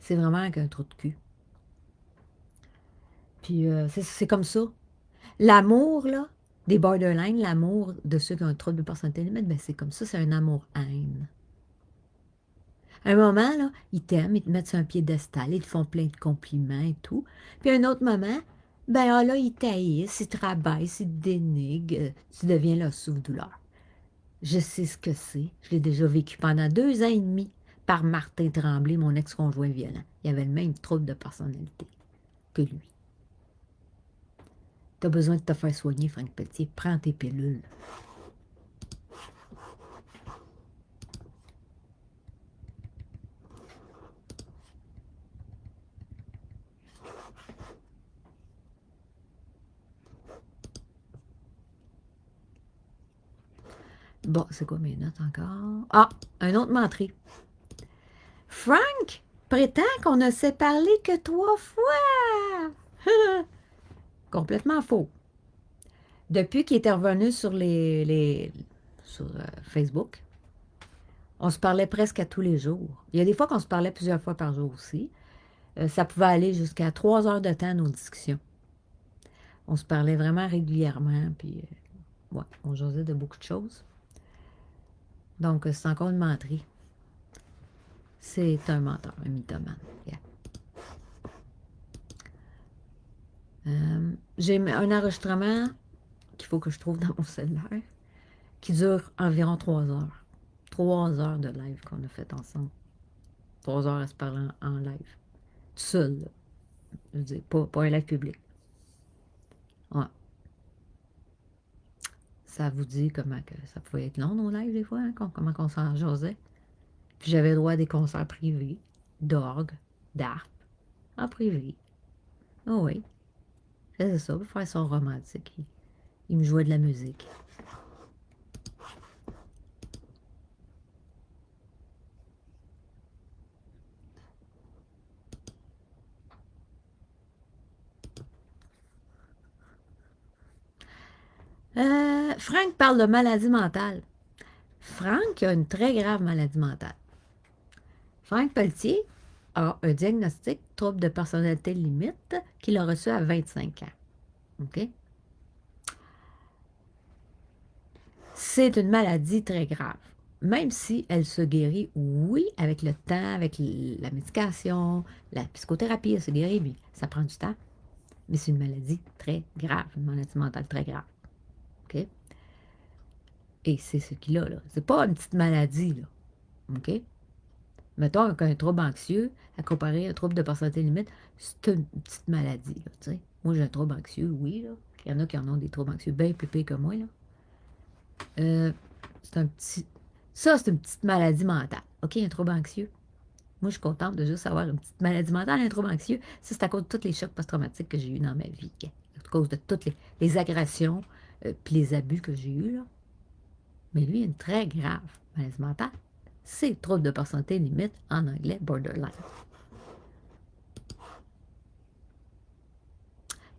C'est vraiment un trou de cul. Puis c'est comme ça. L'amour, là, des borderline, l'amour de ceux qui ont un trouble de personnalité limite, ben c'est comme ça, c'est un amour-haine. À un moment, là, ils t'aiment, ils te mettent sur un piédestal, ils te font plein de compliments et tout. Puis à un autre moment, ben là, ils t'haïssent, ils te rabaissent, ils te dénigrent, tu deviens leur souffre-douleur. Je sais ce que c'est. Je l'ai déjà vécu pendant 2 ans et demi par Martin Tremblay, mon ex-conjoint violent. Il avait le même trouble de personnalité que lui. Tu as besoin de te faire soigner, Franck Pelletier. Prends tes pilules. Bon, c'est quoi mes notes encore? Ah, un autre menterie. Frank prétend qu'on ne s'est parlé que 3 fois. Complètement faux. Depuis qu'il était revenu sur sur Facebook, on se parlait presque à tous les jours. Il y a des fois qu'on se parlait plusieurs fois par jour aussi. Ça pouvait aller jusqu'à 3 heures de temps, nos discussions. On se parlait vraiment régulièrement, puis ouais, on jasait de beaucoup de choses. Donc, c'est encore une menterie. C'est un menteur, un mythomane. Yeah. J'ai un enregistrement qu'il faut que je trouve dans mon cellulaire qui dure environ 3 heures. 3 heures de live qu'on a fait ensemble. 3 heures à se parler en live. Tout seul, là. Je veux dire, pas un live public. Ouais. Ça vous dit comment que ça pouvait être long, nos lives, des fois, hein, comment qu'on s'en jasait. Puis j'avais droit à des concerts privés, d'orgue, d'harpe, en privé. Oh oui. C'est ça, pour faire son romantique. Il me jouait de la musique. Frank parle de maladie mentale. Frank a une très grave maladie mentale. Frank Pelletier a un diagnostic trouble de personnalité limite qu'il a reçu à 25 ans. OK? C'est une maladie très grave. Même si elle se guérit, oui, avec le temps, avec la médication, la psychothérapie, elle se guérit, mais ça prend du temps. Mais c'est une maladie très grave, une maladie mentale très grave. OK? Et c'est ce qu'il a, là. C'est pas une petite maladie, là. OK? Mettons qu'un trouble anxieux, à comparer un trouble de personnalité limite, c'est une petite maladie, là, tu sais. Moi, j'ai un trouble anxieux, oui, là. Il y en a qui en ont des troubles anxieux bien plus pires que moi, là. C'est un petit... Ça, c'est une petite maladie mentale. OK, un trouble anxieux. Moi, je suis contente de juste avoir une petite maladie mentale, un trouble anxieux. Ça, c'est à cause de tous les chocs post-traumatiques que j'ai eus dans ma vie. À cause de toutes les agressions puis les abus que j'ai eus, là. Mais lui, il a une très grave maladie mentale. C'est trouble de personnalité limite, en anglais, borderline.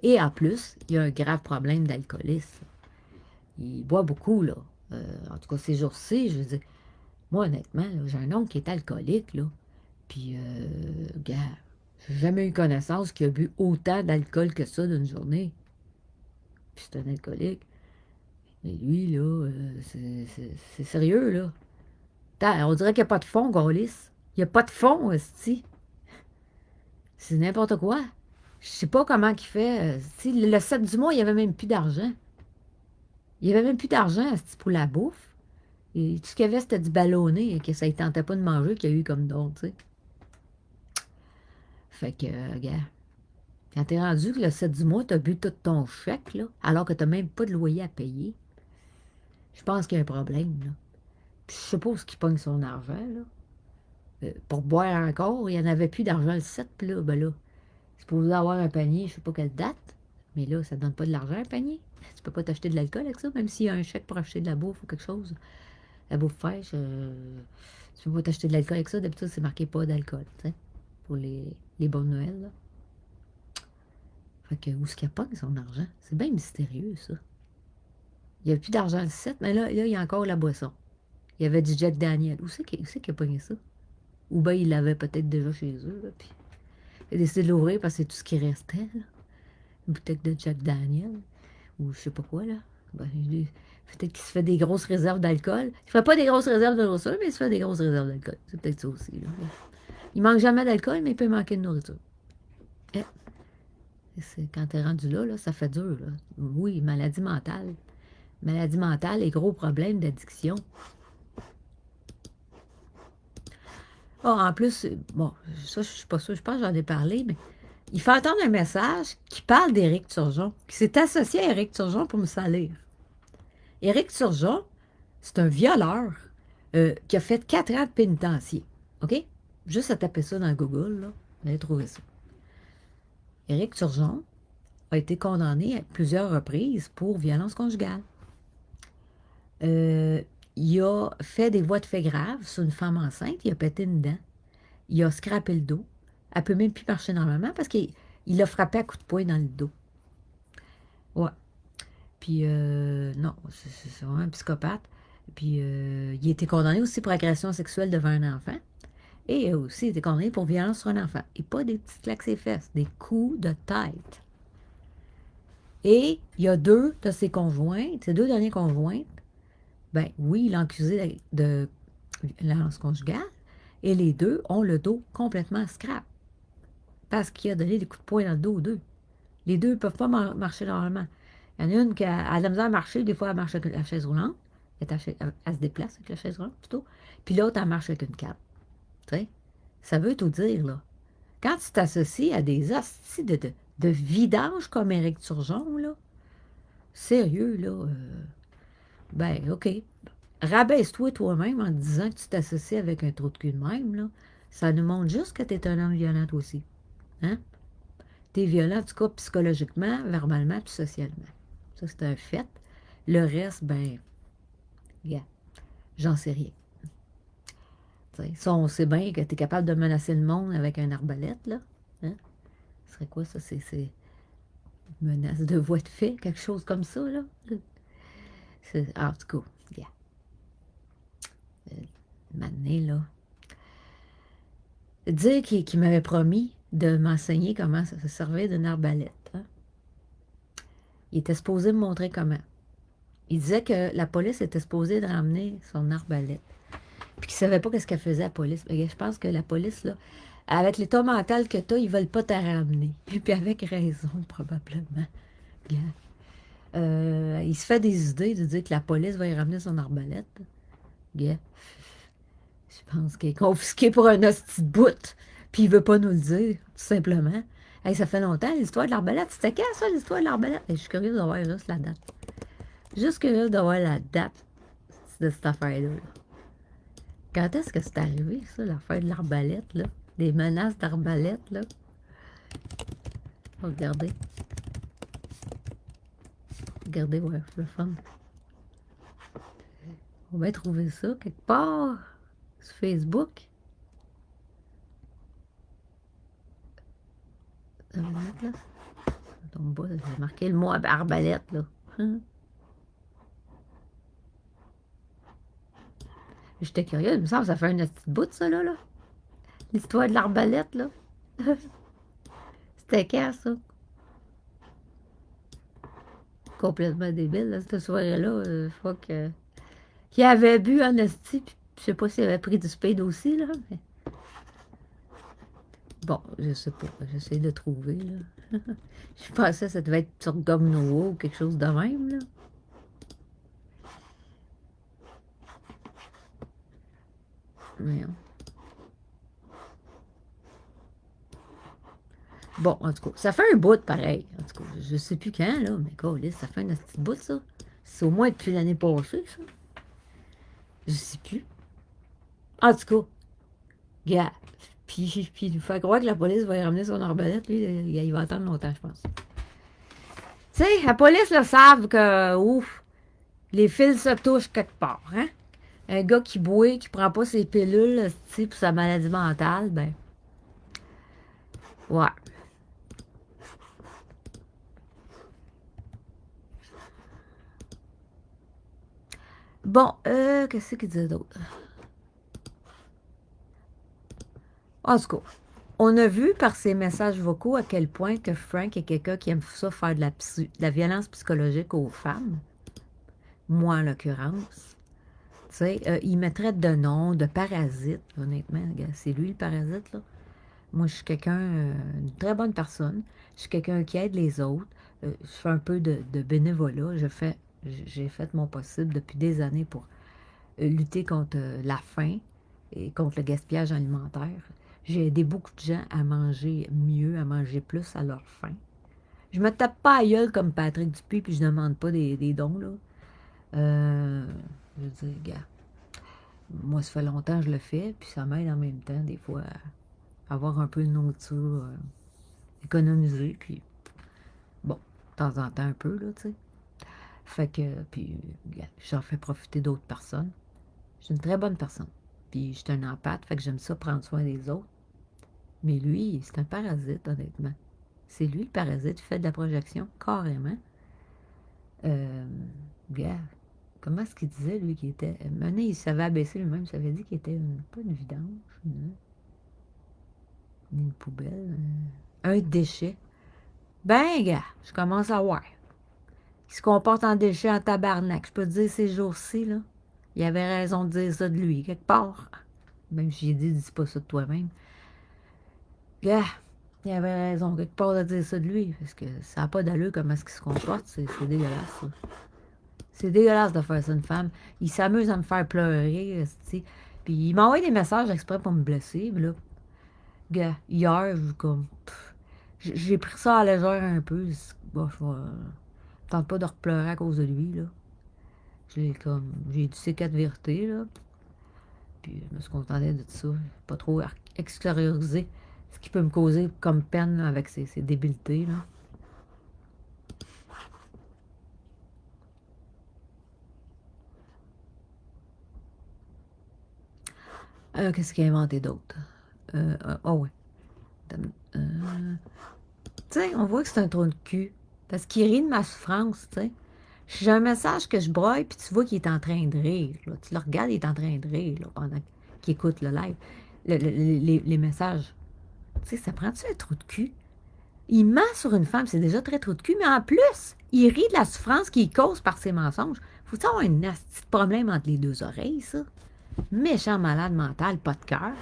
Et en plus, il y a un grave problème d'alcoolisme. Il boit beaucoup, là. En tout cas, ces jours-ci, je veux dire, moi, honnêtement, j'ai un oncle qui est alcoolique, là. Puis, gars, j'ai jamais eu connaissance qu'il a bu autant d'alcool que ça d'une journée. Puis c'est un alcoolique. Mais lui, là, c'est sérieux, là. On dirait qu'il n'y a pas de fond, Gaulis. Il n'y a pas de fond, hostie. C'est n'importe quoi. Je sais pas comment il fait. Le 7 du mois, il n'y avait même plus d'argent. Il n'y avait même plus d'argent, hostie, pour la bouffe. Et tout ce qu'il y avait, c'était du ballonné et que ça ne tentait pas de manger qu'il y a eu comme don, tu sais. Fait que, regarde, quand t'es rendu que le 7 du mois, t'as bu tout ton chèque, là, alors que t'as même pas de loyer à payer, je pense qu'il y a un problème, là. Puis je suppose qu'il pogne son argent, là. Pour boire encore, il n'y en avait plus d'argent le 7, puis là, ben là, c'est supposé avoir un panier, je sais pas quelle date, mais là, ça donne pas de l'argent, un panier. Tu peux pas t'acheter de l'alcool avec ça, même s'il y a un chèque pour acheter de la bouffe ou quelque chose. La bouffe fraîche, tu peux pas t'acheter de l'alcool avec ça. D'habitude, c'est marqué pas d'alcool, tu sais, pour les bonnes Noël, là. Fait que, où est-ce qu'il a pas son argent? C'est bien mystérieux, ça. Il n'y a plus d'argent le 7, mais là, il y a encore la boisson. Il y avait du Jack Daniel. Où c'est qu'il a pogné ça? Ou bien il l'avait peut-être déjà chez eux, là, puis il a décidé de l'ouvrir parce que c'est tout ce qui restait, là. Une bouteille de Jack Daniel, ou je sais pas quoi, là. Ben, peut-être qu'il se fait des grosses réserves d'alcool. Il ne fait pas des grosses réserves de nourriture, mais il se fait des grosses réserves d'alcool. C'est peut-être ça aussi, là. Il manque jamais d'alcool, mais il peut manquer de nourriture. Eh, quand t'es rendu là, ça fait dur, là. Oui, maladie mentale. Maladie mentale et gros problèmes d'addiction. Ah, en plus, bon, ça, je suis pas sûre, je pense que j'en ai parlé, mais il fait entendre un message qui parle d'Éric Turgeon, qui s'est associé à Éric Turgeon pour me salir. Éric Turgeon, c'est un violeur qui a fait 4 ans de pénitencier. OK? Juste à taper ça dans Google, là, vous allez trouver ça. Éric Turgeon a été condamné à plusieurs reprises pour violence conjugale. Euh, il a fait des voies de fait graves sur une femme enceinte, il a pété une dent, il a scrappé le dos. Elle ne peut même plus marcher normalement parce qu'il l'a frappé à coups de poing dans le dos. Ouais. Puis, non, c'est vraiment un psychopathe. Puis, il a été condamné aussi pour agression sexuelle devant un enfant. Et il a aussi été condamné pour violence sur un enfant. Et pas des petites claques ses fesses, des coups de tête. Et il y a deux de ses conjointes, ses deux derniers conjointes, ben oui, il l'a accusé de violence conjugale. Et les deux ont le dos complètement scrap. Parce qu'il a donné des coups de poing dans le dos aux deux. Les deux ne peuvent pas marcher normalement. Il y en a une qui a de la misère à marcher, des fois elle marche avec la chaise roulante. Elle se déplace avec la chaise roulante plutôt. Puis l'autre, elle marche avec une canne. Tu sais? Ça veut tout dire, là. Quand tu t'associes à des hosties de vidange comme Éric Turgeon, là, sérieux, là, ben, OK. Rabaisse-toi toi-même en te disant que tu t'associes avec un trou de cul de même, là. Ça nous montre juste que tu es un homme violent aussi. Hein? Tu es violent, en tout cas, psychologiquement, verbalement, puis socialement. Ça, c'est un fait. Le reste, ben, yeah, j'en sais rien. T'sais, ça, on sait bien que tu es capable de menacer le monde avec un arbalète, là. Hein? Ce serait quoi, ça? C'est menace de voie de fait, quelque chose comme ça, là. En tout cas, yeah. Maintenant, là. Dire qu'il m'avait promis de m'enseigner comment ça se servait d'une arbalète. Hein? Il était supposé me montrer comment. Il disait que la police était supposée de ramener son arbalète. Puis qu'il ne savait pas ce qu'elle faisait, la police. Mais je pense que la police, là, avec l'état mental que tu as, ils ne veulent pas te ramener. Et puis avec raison, probablement. Il se fait des idées de dire que la police va y ramener son arbalète. Je pense qu'il est confisqué pour un hostie de bout. Puis il veut pas nous le dire, tout simplement. Hey, ça fait longtemps, l'histoire de l'arbalète. C'était quand, ça, l'histoire de l'arbalète? Je suis curieuse d'avoir juste la date. Juste curieuse d'avoir la date de cette affaire-là. Quand est-ce que c'est arrivé, ça, l'affaire de l'arbalète, là? Des menaces d'arbalète, là? Regardez. Regardez, ouais, c'est le fun. On va trouver ça quelque part sur Facebook. Arbalète, là. Ça tombe pas, j'ai marqué le mot arbalète, là. Hein? J'étais curieuse, il me semble que ça fait un petit bout, ça, là. L'histoire de l'arbalète, là. C'était quand, ça? Complètement débile, là, cette soirée-là. Qui avait bu en esti, puis je sais pas s'il avait pris du speed aussi, là. Mais... Bon, je sais pas. J'essaie de trouver, là. Je pensais que ça devait être sur Gomnoa ou quelque chose de même, là. Voyons. Bon, en tout cas, ça fait un bout pareil. En tout cas, je sais plus quand, là, mais câlisse, ça fait un petit bout, ça. C'est au moins depuis l'année passée, ça. Je sais plus. En tout cas, gars. Puis il fait croire que la police va y ramener son arbalète, lui, il va attendre longtemps, je pense. Tu sais, la police, là, savent que, ouf, les fils se touchent quelque part, hein? Un gars qui boit, qui prend pas ses pilules, tu sais, pour sa maladie mentale, ben, ouais. Bon, qu'est-ce qu'il disait d'autre? En tout cas, on a vu par ses messages vocaux à quel point que Frank est quelqu'un qui aime ça faire de la violence psychologique aux femmes. Moi, en l'occurrence. Tu sais, il me traite de nom, de parasite, honnêtement. C'est lui le parasite, là. Moi, je suis quelqu'un, une très bonne personne. Je suis quelqu'un qui aide les autres. Je fais un peu de bénévolat. J'ai fait mon possible depuis des années pour lutter contre la faim et contre le gaspillage alimentaire. J'ai aidé beaucoup de gens à manger mieux, à manger plus à leur faim. Je me tape pas à gueule comme Patrick Dupuis, puis je demande pas des dons, là. Euh, je veux dire, gars, moi, ça fait longtemps que je le fais, puis ça m'aide en même temps, des fois, à avoir un peu de nourriture économisée, puis bon, de temps en temps un peu, là, tu sais. Fait que, puis, gars, j'en fais profiter d'autres personnes. Je suis une très bonne personne. Puis, je suis un empathe, fait que j'aime ça prendre soin des autres. Mais lui, c'est un parasite, honnêtement. C'est lui le parasite, il fait de la projection, carrément. Euh, Gars, comment est-ce qu'il disait, lui, qui était. Maintenant, il savait abaisser lui-même, il savait dit qu'il était pas une vidange, ni une poubelle, un déchet. Ben, gars, je commence à voir. Il se comporte en déchet en tabarnak. Je peux te dire, ces jours-ci, là, il avait raison de dire ça de lui, quelque part. Même si j'ai dit, dis pas ça de toi-même. Gars, il avait raison, quelque part, de dire ça de lui, parce que ça n'a pas d'allure comment est-ce qu'il se comporte. C'est dégueulasse, ça. C'est dégueulasse de faire ça une femme. Il s'amuse à me faire pleurer, esti. Puis il m'envoie des messages exprès pour me blesser. Mais là, gars, hier, j'ai pris ça à la légère un peu. Bon, je tente pas de repleurer à cause de lui, là. J'ai dit ces quatre vérités, là. Puis je me suis contentée de ça. Pas trop extérioriser ce qui peut me causer comme peine avec ces débilités, là. Qu'est-ce qu'il a inventé d'autre? Oh ouais. Euh, Tu sais, on voit que c'est un trou de cul. Parce qu'il rit de ma souffrance, tu sais. J'ai un message que je broille, puis tu vois qu'il est en train de rire. Là. Tu le regardes, il est en train de rire là, pendant qu'il écoute le live. Les messages. Tu sais, ça prend-tu un trou de cul? Il ment sur une femme, c'est déjà très trou de cul, mais en plus, il rit de la souffrance qu'il cause par ses mensonges. Faut-tu avoir un petit problème entre les deux oreilles, ça? Méchant malade mental, pas de cœur.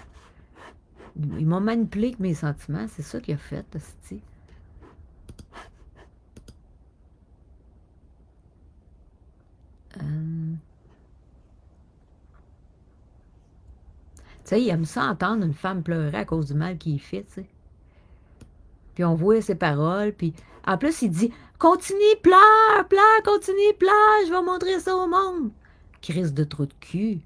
Il m'a manipulé avec mes sentiments, c'est ça qu'il a fait, hostie. Euh, Tu sais, il aime ça entendre une femme pleurer à cause du mal qu'il fait, tu sais. Puis on voit ses paroles, puis en plus, il dit continue, pleure, pleure, continue, pleure, je vais montrer ça au monde. Crise de trou de cul.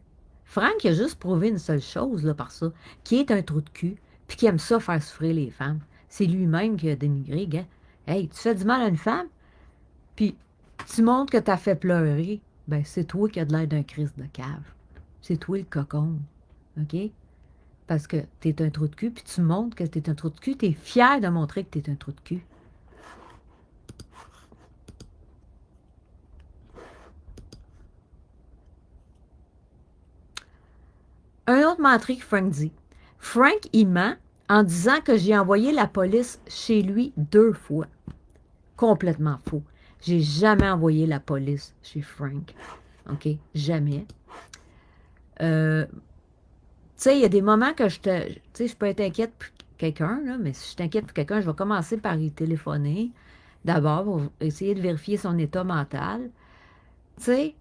Frank, il a juste prouvé une seule chose, là, par ça, qui est un trou de cul, puis qui aime ça faire souffrir les femmes. C'est lui-même qui a dénigré, gars. Hey, tu fais du mal à une femme, puis tu montres que t'as fait pleurer, ben c'est toi qui as de l'air d'un Christ de cave. C'est toi le cocon, OK? Parce que t'es un trou de cul, puis tu montres que t'es un trou de cul, t'es fier de montrer que t'es un trou de cul. Un autre menterie que Frank dit. Frank, il ment en disant que j'ai envoyé la police chez lui 2 fois. Complètement faux. J'ai jamais envoyé la police chez Frank. OK? Jamais. Tu sais, il y a des moments que tu sais, je peux être inquiète pour quelqu'un, là, mais si je t'inquiète pour quelqu'un, je vais commencer par y téléphoner d'abord pour essayer de vérifier son état mental. Tu sais,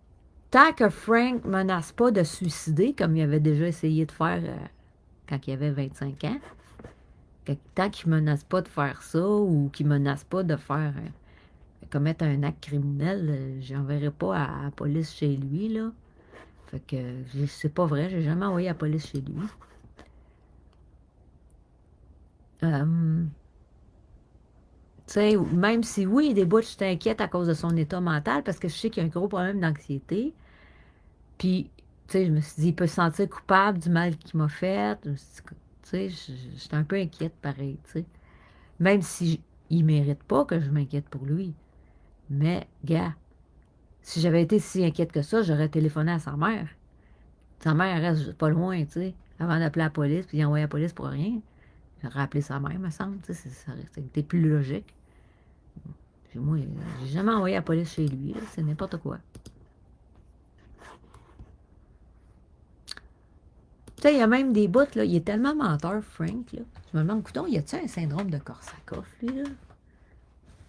Tant que Frank ne menace pas de suicider, comme il avait déjà essayé de faire quand il avait 25 ans, tant qu'il ne menace pas de faire ça ou qu'il ne menace pas de faire commettre un acte criminel, j'enverrai pas à la police chez lui, là. Fait que c'est pas vrai, j'ai jamais envoyé la police chez lui. Tu sais, même si oui, des bouts, je t'inquiète à cause de son état mental, parce que je sais qu'il y a un gros problème d'anxiété. Puis, tu sais, je me suis dit, il peut se sentir coupable du mal qu'il m'a fait. Tu sais, j'étais un peu inquiète pareil, tu sais. Même si il mérite pas que je m'inquiète pour lui. Mais, gars, si j'avais été si inquiète que ça, j'aurais téléphoné à sa mère. Sa mère reste pas loin, tu sais. Avant d'appeler la police, puis d'envoyer la police pour rien. J'aurais appelé sa mère, me semble, tu sais. Ça aurait été plus logique. Puis moi, j'ai jamais envoyé la police chez lui, là. C'est n'importe quoi. Tu sais, il y a même des bouts, là. Il est tellement menteur, Frank, là. Je me demande, coudonc, y a-t-il un syndrome de Korsakoff, lui, là?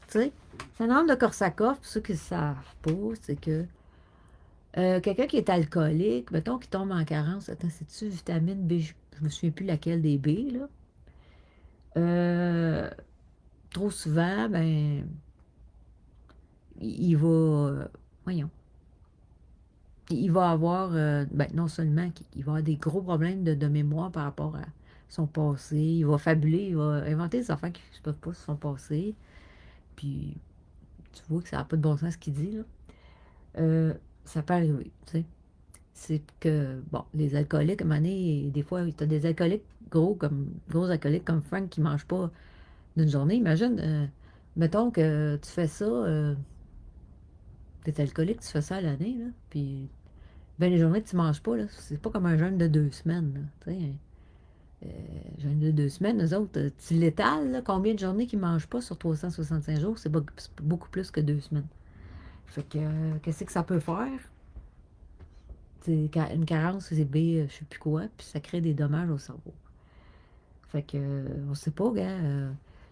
Tu sais, syndrome de Korsakoff, pour ceux qui ne savent pas, c'est que quelqu'un qui est alcoolique, mettons qu'il tombe en carence, attends, c'est-tu vitamine B? Je me souviens plus laquelle des B, là. Trop souvent, ben, il va, voyons, il va avoir, ben, non seulement qu'il va avoir des gros problèmes de mémoire par rapport à son passé, il va fabuler, il va inventer des affaires qui ne se peuvent pas sur son passé, puis tu vois que ça n'a pas de bon sens ce qu'il dit, là. Ça peut arriver, tu sais. C'est que, bon, les alcooliques, à un moment donné, des fois, tu as des alcooliques gros alcooliques comme Frank qui ne mangent pas d'une journée. Imagine, mettons que tu fais ça, tu es alcoolique, tu fais ça à l'année, là, puis ben les journées que tu manges pas, là, c'est pas comme un jeûne de 2 semaines, là, tu sais. Jeûne de 2 semaines, eux autres, tu l'étales, là, combien de journées qu'ils mangent pas sur 365 jours, c'est beaucoup plus que 2 semaines. Fait que, qu'est-ce que ça peut faire? Une carence, c'est B, je sais plus quoi, puis ça crée des dommages au cerveau. Fait que, on sait pas, gars.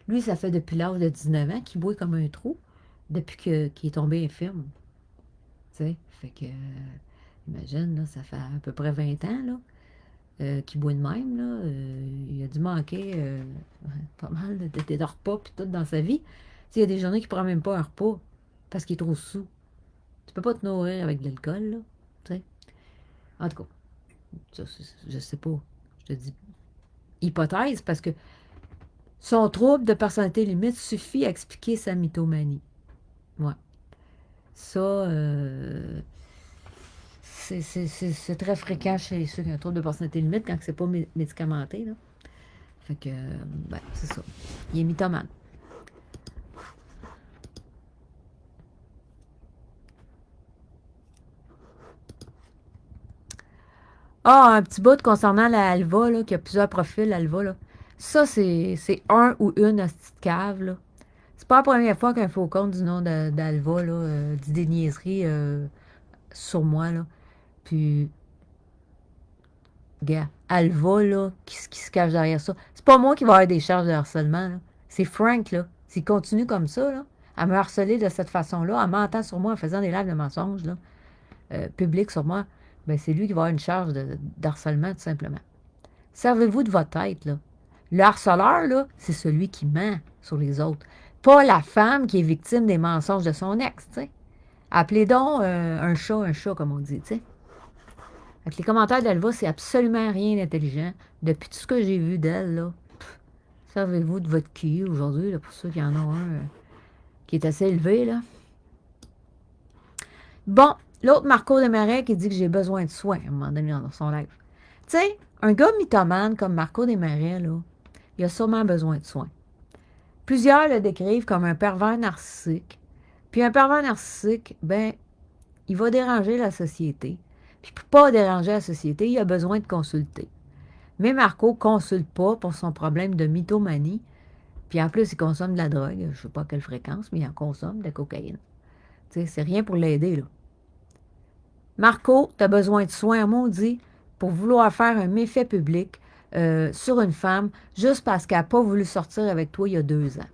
Lui, ça fait depuis l'âge de 19 ans qu'il boit comme un trou, depuis qu'il est tombé infirme. Tu sais, fait que, imagine, là, ça fait à peu près 20 ans, là, qu'il boit de même, là. Il a dû manquer pas mal de repas, puis tout dans sa vie. Tu sais, il y a des journées qu'il ne prend même pas un repas, parce qu'il est trop sous. Tu peux pas te nourrir avec de l'alcool, là. Tu sais. En tout cas, je sais pas. Je te dis hypothèse, parce que son trouble de personnalité limite suffit à expliquer sa mythomanie. Ouais. Ça, c'est très fréquent chez ceux qui ont un trouble de personnalité limite quand c'est pas médicamenté, là. Fait que, ben, c'est ça. Il est mythomane. Ah, un petit bout concernant la Alva, là, qui a plusieurs profils, l'Alva, là. Ça, c'est un ou une hostie de cave, là. C'est pas la première fois qu'un faux compte du nom d'Alva, là, dit des niaiseries sur moi, là. Puis, gars, Alva, là, qui se cache derrière ça. C'est pas moi qui va avoir des charges de harcèlement, là. C'est Frank, là. S'il continue comme ça, là, à me harceler de cette façon-là, en mentant sur moi, en faisant des lives de mensonges, là, publics sur moi, ben c'est lui qui va avoir une charge d'harcèlement, tout simplement. Servez-vous de votre tête, là. Le harceleur, là, c'est celui qui ment sur les autres. Pas la femme qui est victime des mensonges de son ex, tu sais. Appelez donc un chat, comme on dit, tu sais. Avec les commentaires d'Alva, c'est absolument rien d'intelligent. Depuis tout ce que j'ai vu d'elle, là, servez-vous de votre QI aujourd'hui, là, pour ceux qui en ont un qui est assez élevé, là. Bon, l'autre Marco Desmarais qui dit que j'ai besoin de soins, à un moment donné, dans son live. Tu sais, un gars mythomane comme Marco Desmarais, là, il a sûrement besoin de soins. Plusieurs le décrivent comme un pervers narcissique. Puis un pervers narcissique, ben, il va déranger la société. Puis pour pas déranger la société, il a besoin de consulter. Mais Marco ne consulte pas pour son problème de mythomanie. Puis en plus, il consomme de la drogue. Je ne sais pas à quelle fréquence, mais il en consomme de la cocaïne. Tu sais, c'est rien pour l'aider, là. Marco, tu as besoin de soins, maudit, pour vouloir faire un méfait public sur une femme juste parce qu'elle n'a pas voulu sortir avec toi il y a 2 ans.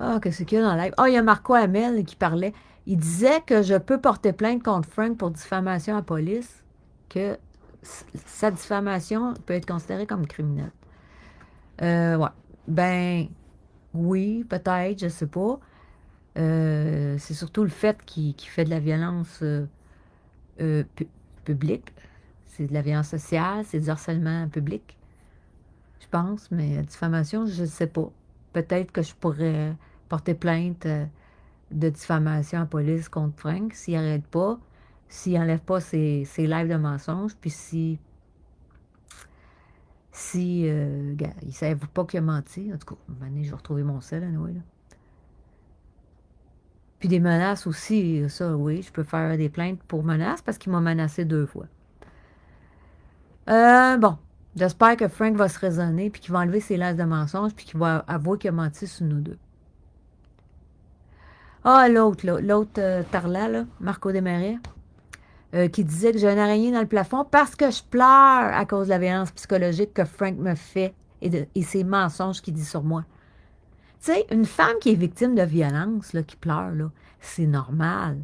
Ah, qu'est-ce qu'il y a dans le live? Ah, il y a Marco Hamel qui parlait. Il disait que je peux porter plainte contre Frank pour diffamation à la police, que sa diffamation peut être considérée comme criminelle. Ouais. Ben, oui, peut-être, je sais pas. C'est surtout le fait qu'il fait de la violence euh, pu- publique. C'est de la violence sociale, c'est du harcèlement public, je pense, mais diffamation, je ne sais pas. Peut-être que je pourrais porter plainte de diffamation à la police contre Frank s'il n'arrête pas, s'il n'enlève pas ses lives de mensonges, puis si gars, il ne savait pas qu'il a menti. En tout cas, un moment donné, je vais retrouver mon sel, anyway, là. Puis des menaces aussi, ça, oui, je peux faire des plaintes pour menaces parce qu'il m'a menacé 2 fois. Bon, j'espère que Frank va se raisonner, puis qu'il va enlever ses lacs de mensonges, puis qu'il va avouer qu'il a menti sur nous deux. Ah, l'autre, là, l'autre tarlat, là, Marco Desmarais, qui disait que j'ai une araignée dans le plafond parce que je pleure à cause de la violence psychologique que Frank me fait et ses mensonges qu'il dit sur moi. Tu sais, une femme qui est victime de violence, là, qui pleure, là, c'est normal.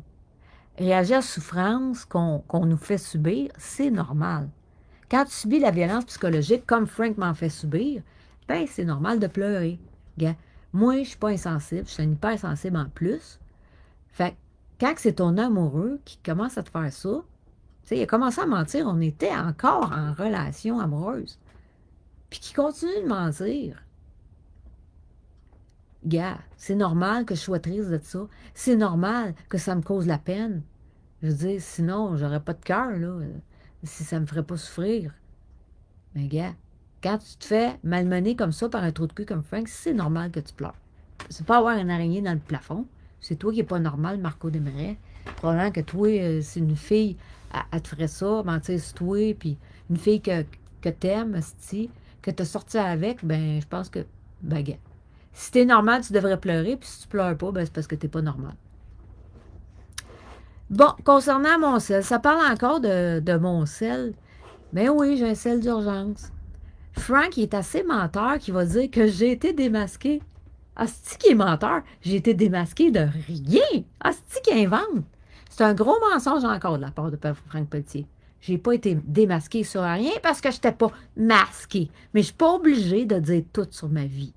Réagir à la souffrance qu'on nous fait subir, c'est normal. Quand tu subis la violence psychologique, comme Frank m'en fait subir, ben c'est normal de pleurer. Gars, moi, je suis pas insensible, je suis un hypersensible en plus. Fait que quand c'est ton amoureux qui commence à te faire ça, tu sais, il a commencé à mentir, on était encore en relation amoureuse. Puis qui continue de mentir. Gars, c'est normal que je sois triste de ça. C'est normal que ça me cause la peine. Je veux dire, sinon, j'aurais pas de cœur, là, si ça me ferait pas souffrir. Mais gars, quand tu te fais malmener comme ça par un trou de cul comme Frank, c'est normal que tu pleures. C'est pas avoir une araignée dans le plafond. C'est toi qui est pas normal, Marco Desmarais. Probablement que toi, c'est une fille, elle te ferait ça, mentir sur toi, puis une fille que t'aimes, esti, que t'as sorti avec, ben, je pense que, ben, gars, si t'es normal, tu devrais pleurer, puis si tu pleures pas, ben, c'est parce que t'es pas normal. Bon, concernant mon sel, ça parle encore de mon sel. Ben oui, j'ai un sel d'urgence. Frank, il est assez menteur qu'il va dire que j'ai été démasqué. Asti qui est menteur, j'ai été démasqué de rien. Asti qui invente. C'est un gros mensonge encore de la part de Frank Pelletier. J'ai pas été démasqué sur rien parce que je n'étais pas masqué. Mais je suis pas obligée de dire tout sur ma vie.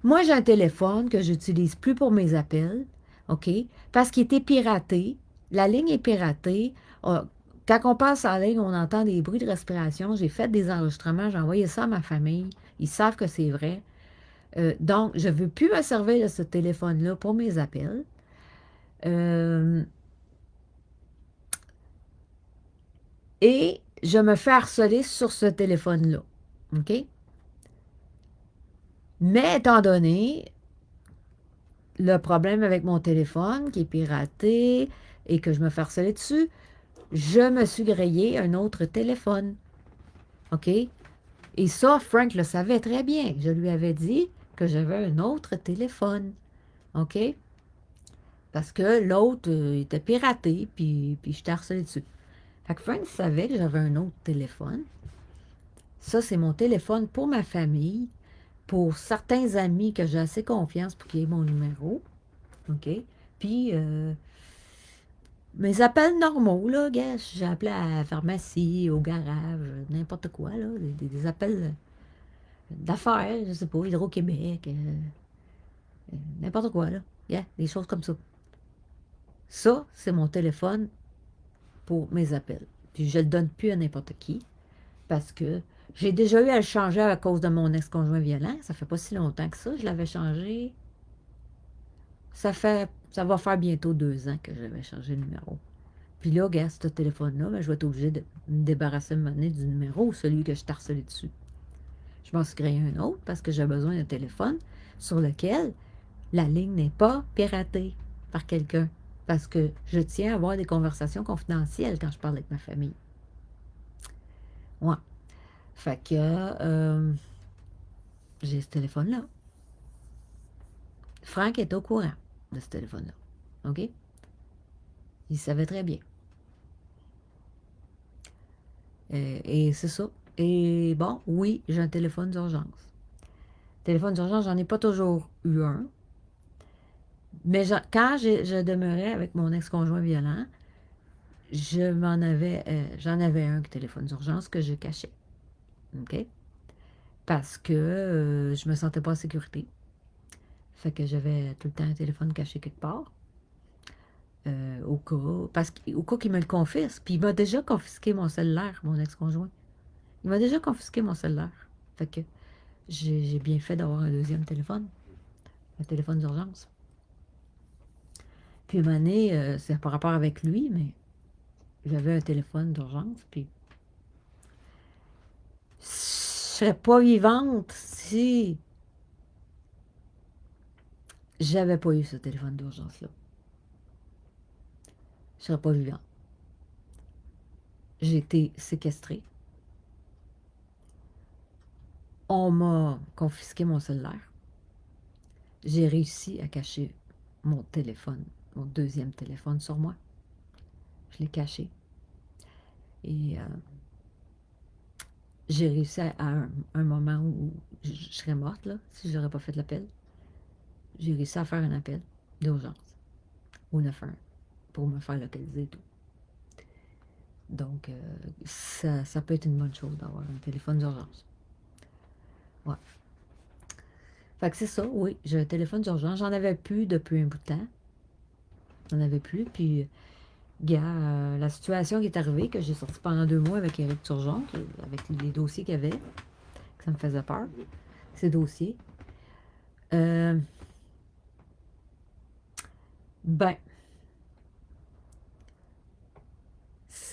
Moi, j'ai un téléphone que j'utilise plus pour mes appels, OK? Parce qu'il était piraté. La ligne est piratée. Quand on passe en ligne, on entend des bruits de respiration. J'ai fait des enregistrements, j'ai envoyé ça à ma famille. Ils savent que c'est vrai. Donc, je ne veux plus me servir de ce téléphone-là pour mes appels. Euh, et je me fais harceler sur ce téléphone-là. OK? Mais étant donné le problème avec mon téléphone qui est piraté et que je me fais harceler dessus, je me suis grillé un autre téléphone. OK? Et ça, Frank le savait très bien. Je lui avais dit que j'avais un autre téléphone. OK? Parce que l'autre était piraté, puis je t'ai harcelé dessus. Fait que Frank savait que j'avais un autre téléphone. Ça, c'est mon téléphone pour ma famille, pour certains amis que j'ai assez confiance pour qu'ils aient mon numéro. OK? Puis, mes appels normaux, là, gars, j'ai appelé à la pharmacie, au garage, n'importe quoi, là, des appels d'affaires, je sais pas, Hydro-Québec, n'importe quoi, là. Yeah, des choses comme ça. Ça, c'est mon téléphone pour mes appels. Puis je le donne plus à n'importe qui parce que j'ai déjà eu à le changer à cause de mon ex-conjoint violent. Ça fait pas si longtemps que ça. Je l'avais changé. Ça va faire bientôt 2 ans que j'avais changé le numéro. Puis là, gars, ce téléphone-là, ben, je vais être obligée de me débarrasser de monnaie du numéro, celui que je t'ai harcelé dessus. Je m'en suis créé un autre parce que j'ai besoin d'un téléphone sur lequel la ligne n'est pas piratée par quelqu'un. Parce que je tiens à avoir des conversations confidentielles quand je parle avec ma famille. Ouais. Fait que j'ai ce téléphone-là. Frank est au courant de ce téléphone-là. OK? Il savait très bien. Et c'est ça. Et bon, oui, j'ai un téléphone d'urgence. Téléphone d'urgence, j'en ai pas toujours eu un. Mais quand je demeurais avec mon ex-conjoint violent, j'en avais un téléphone d'urgence que je cachais. OK? Parce que je me sentais pas en sécurité. Fait que j'avais tout le temps un téléphone caché quelque part. Au cas qu'il me le confisque. Puis il m'a déjà confisqué mon cellulaire, mon ex-conjoint. Il m'a déjà confisqué mon cellulaire. Fait que j'ai bien fait d'avoir un deuxième téléphone. Un téléphone d'urgence. Puis une année, c'est par rapport avec lui, mais j'avais un téléphone d'urgence. Puis je serais pas vivante si j'avais pas eu ce téléphone d'urgence-là. Je serais pas vivante. J'ai été séquestrée. On m'a confisqué mon cellulaire. J'ai réussi à cacher mon téléphone, mon deuxième téléphone sur moi. Je l'ai caché. Et j'ai réussi à un moment où je serais morte, là, si je n'aurais pas fait l'appel. J'ai réussi à faire un appel d'urgence au 911 pour me faire localiser et tout. Donc, ça peut être une bonne chose d'avoir un téléphone d'urgence. Ouais. Fait que c'est ça, oui, j'ai un téléphone d'urgence. J'en avais plus depuis un bout de temps. J'en avais plus, puis, gars, la situation qui est arrivée, que j'ai sorti pendant 2 mois avec Éric Turgeon, avec les dossiers qu'il y avait, que ça me faisait peur, ces dossiers. Ben,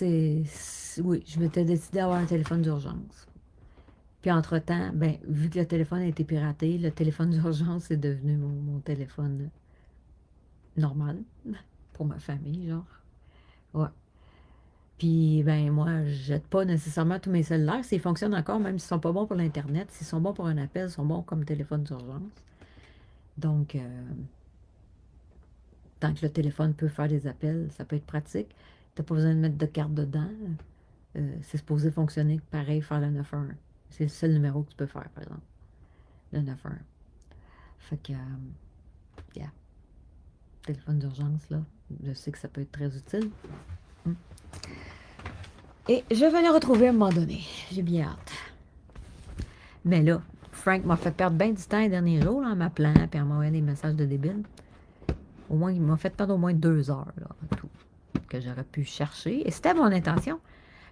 oui, je m'étais décidé à avoir un téléphone d'urgence. Puis entre-temps, ben, vu que le téléphone a été piraté, le téléphone d'urgence est devenu mon téléphone normal pour ma famille, genre. Ouais. Puis, ben, moi, je jette pas nécessairement tous mes cellulaires. S'ils fonctionnent encore, même s'ils sont pas bons pour l'Internet, s'ils sont bons pour un appel, ils sont bons comme téléphone d'urgence. Donc, tant que le téléphone peut faire des appels, ça peut être pratique. T'as pas besoin de mettre de carte dedans. C'est supposé fonctionner pareil, faire le 911. C'est le seul numéro que tu peux faire, par exemple. Le 911. Fait que, yeah. Téléphone d'urgence, là, je sais que ça peut être très utile. Et je vais le retrouver à un moment donné. J'ai bien hâte. Mais là, Frank m'a fait perdre bien du temps les derniers jours, là, en m'appelant, puis en m'envoyant des messages de débile. Au moins, il m'a fait perdre au moins 2 heures, là, tout, que j'aurais pu chercher. Et c'était mon intention.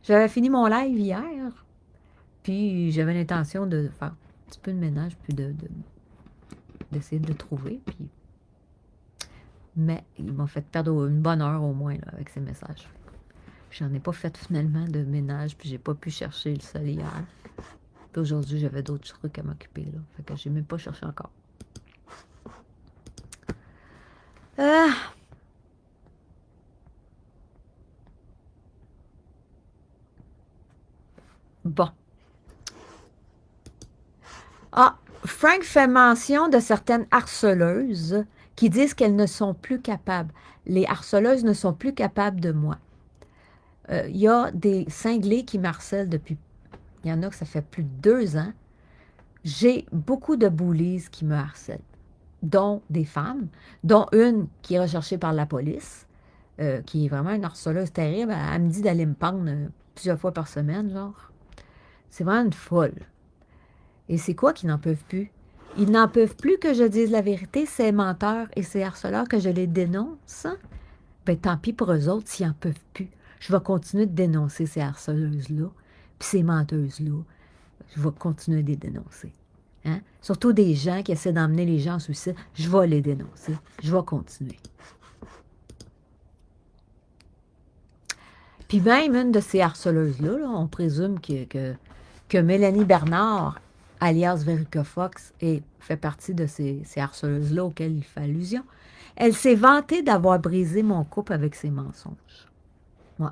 J'avais fini mon live hier, puis j'avais l'intention de faire un petit peu de ménage, puis d'essayer de trouver, puis... Mais il m'a fait perdre une bonne heure au moins, là, avec ces messages. J'en ai pas fait finalement de ménage, puis j'ai pas pu chercher le sol hier. Puis aujourd'hui, j'avais d'autres trucs à m'occuper, là. Fait que j'ai même pas cherché encore. Bon. Ah, Frank fait mention de certaines harceleuses qui disent qu'elles ne sont plus capables. Les harceleuses ne sont plus capables de moi. Il y a des cinglés qui m'harcèlent depuis... Il y en a que ça fait plus de 2 ans. J'ai beaucoup de bullies qui me harcèlent, dont des femmes, dont une qui est recherchée par la police, qui est vraiment une harceleuse terrible. Elle me dit d'aller me pendre plusieurs fois par semaine, genre. C'est vraiment une folle. Et c'est quoi qu'ils n'en peuvent plus? Ils n'en peuvent plus que je dise la vérité, ces menteurs et ces harceleurs, que je les dénonce. Ben tant pis pour eux autres s'ils n'en peuvent plus. Je vais continuer de dénoncer ces harceleuses-là, puis ces menteuses-là. Je vais continuer de les dénoncer. Hein? Surtout des gens qui essaient d'emmener les gens en suicide. Je vais les dénoncer. Je vais continuer. Puis même une de ces harceleuses-là, là, on présume que Mélanie Bernard, alias Verica Fox, fait partie de ces harceleuses-là auxquelles il fait allusion. Elle s'est vantée d'avoir brisé mon couple avec ses mensonges. Ouais.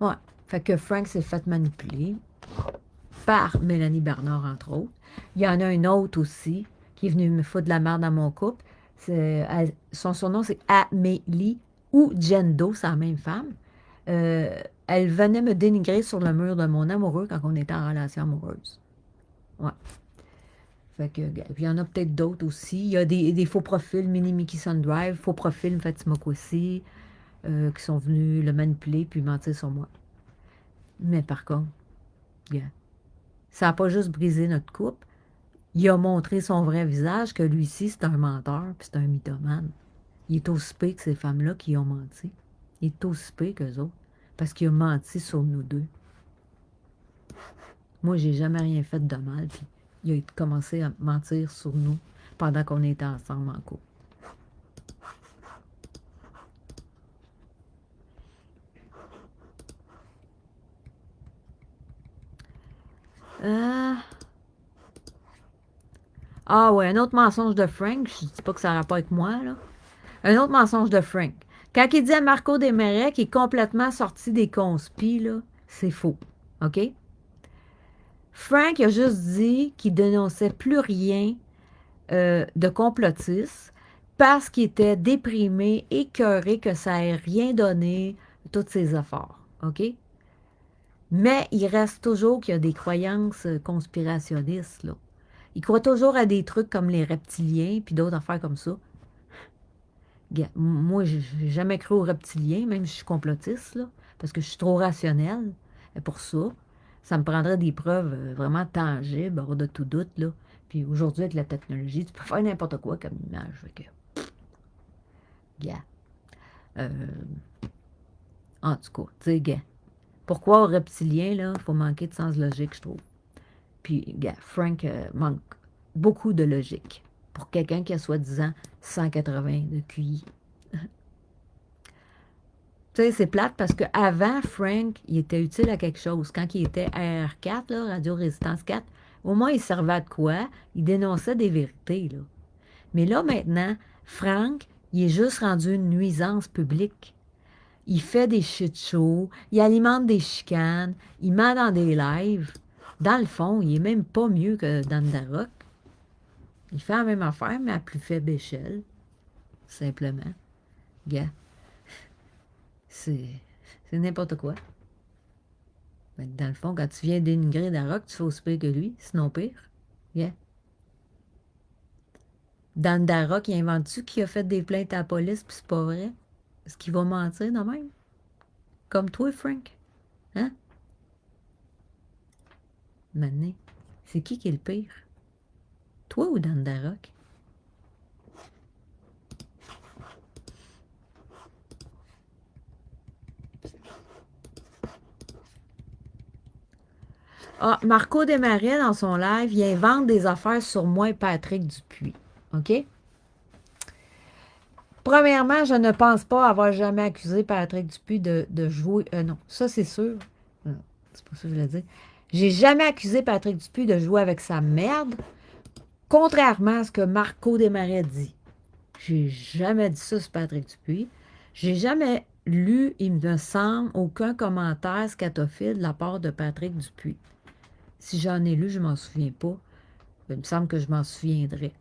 Ouais. Fait que Frank s'est fait manipuler par Mélanie Bernard, entre autres. Il y en a une autre aussi qui est venue me foutre de la merde dans mon couple. Son surnom, c'est Amélie ou Jendo, c'est la même femme. Elle venait me dénigrer sur le mur de mon amoureux quand on était en relation amoureuse. Ouais. Fait que, puis il y en a peut-être d'autres aussi. Il y a des faux profils Mini Mickey Sundrive, faux profils Fatima Kwesi, qui sont venus le manipuler puis mentir sur moi. Mais par contre, yeah, ça n'a pas juste brisé notre couple. Il a montré son vrai visage, que lui-ci, c'est un menteur puis c'est un mythomane. Il est aussi pire que ces femmes-là qui ont menti. Il est aussi pire qu'eux autres. Parce qu'il a menti sur nous deux. Moi, j'ai jamais rien fait de mal. Puis il a commencé à mentir sur nous pendant qu'on était ensemble en couple. Ah ouais, un autre mensonge de Frank. Je dis pas que ça n'a pas avec moi, là. Un autre mensonge de Frank. Quand il dit à Marco Desmarais qu'il est complètement sorti des conspis, là, c'est faux. OK? Frank a juste dit qu'il dénonçait plus rien de complotiste parce qu'il était déprimé, écœuré, que ça n'ait rien donné, toutes ces affaires. OK? Mais il reste toujours qu'il y a des croyances conspirationnistes, là. Il croit toujours à des trucs comme les reptiliens puis d'autres affaires comme ça. Moi, je n'ai jamais cru aux reptiliens, même si je suis complotiste, là, parce que je suis trop rationnelle. Et pour ça, ça me prendrait des preuves vraiment tangibles, hors de tout doute, là. Puis aujourd'hui, avec la technologie, tu peux faire n'importe quoi comme image. Fait que, gars. Euh, en tout cas, tu sais, gars. Pourquoi aux reptiliens, là, il faut manquer de sens logique, je trouve. Puis, gars, Frank manque beaucoup de logique pour quelqu'un qui a soi-disant 180 de QI. Tu sais, c'est plate parce qu'avant, Frank, il était utile à quelque chose. Quand il était RR4, là, Radio Résistance 4, au moins, il servait à de quoi? Il dénonçait des vérités, là. Mais là, maintenant, Frank, il est juste rendu une nuisance publique. Il fait des shit shows, il alimente des chicanes, il ment dans des lives. Dans le fond, il est même pas mieux que Dan Darroch. Il fait la même affaire, mais à plus faible échelle. Simplement. Gars, c'est n'importe quoi. Dans le fond, quand tu viens dénigrer Darroch, tu fais aussi pire que lui, sinon pire. Yeah. Dan Darroch, il invente-tu qu'il a fait des plaintes à la police, puis c'est pas vrai? Est-ce qu'il va mentir de même? Comme toi, Frank? Hein? Maintenant, c'est qui est le pire? Toi ou Dan Darroch? Ah, Marco Desmarais, dans son live, il invente des affaires sur moi et Patrick Dupuis. OK? Premièrement, je ne pense pas avoir jamais accusé Patrick Dupuis de jouer. Non, ça c'est sûr. Non, c'est pas ça que je voulais dire. J'ai jamais accusé Patrick Dupuis de jouer avec sa merde, contrairement à ce que Marco Desmarais dit. J'ai jamais dit ça sur Patrick Dupuis. J'ai jamais lu, il me semble, aucun commentaire scatophile de la part de Patrick Dupuis. Si j'en ai lu, je m'en souviens pas. Il me semble que je m'en souviendrai.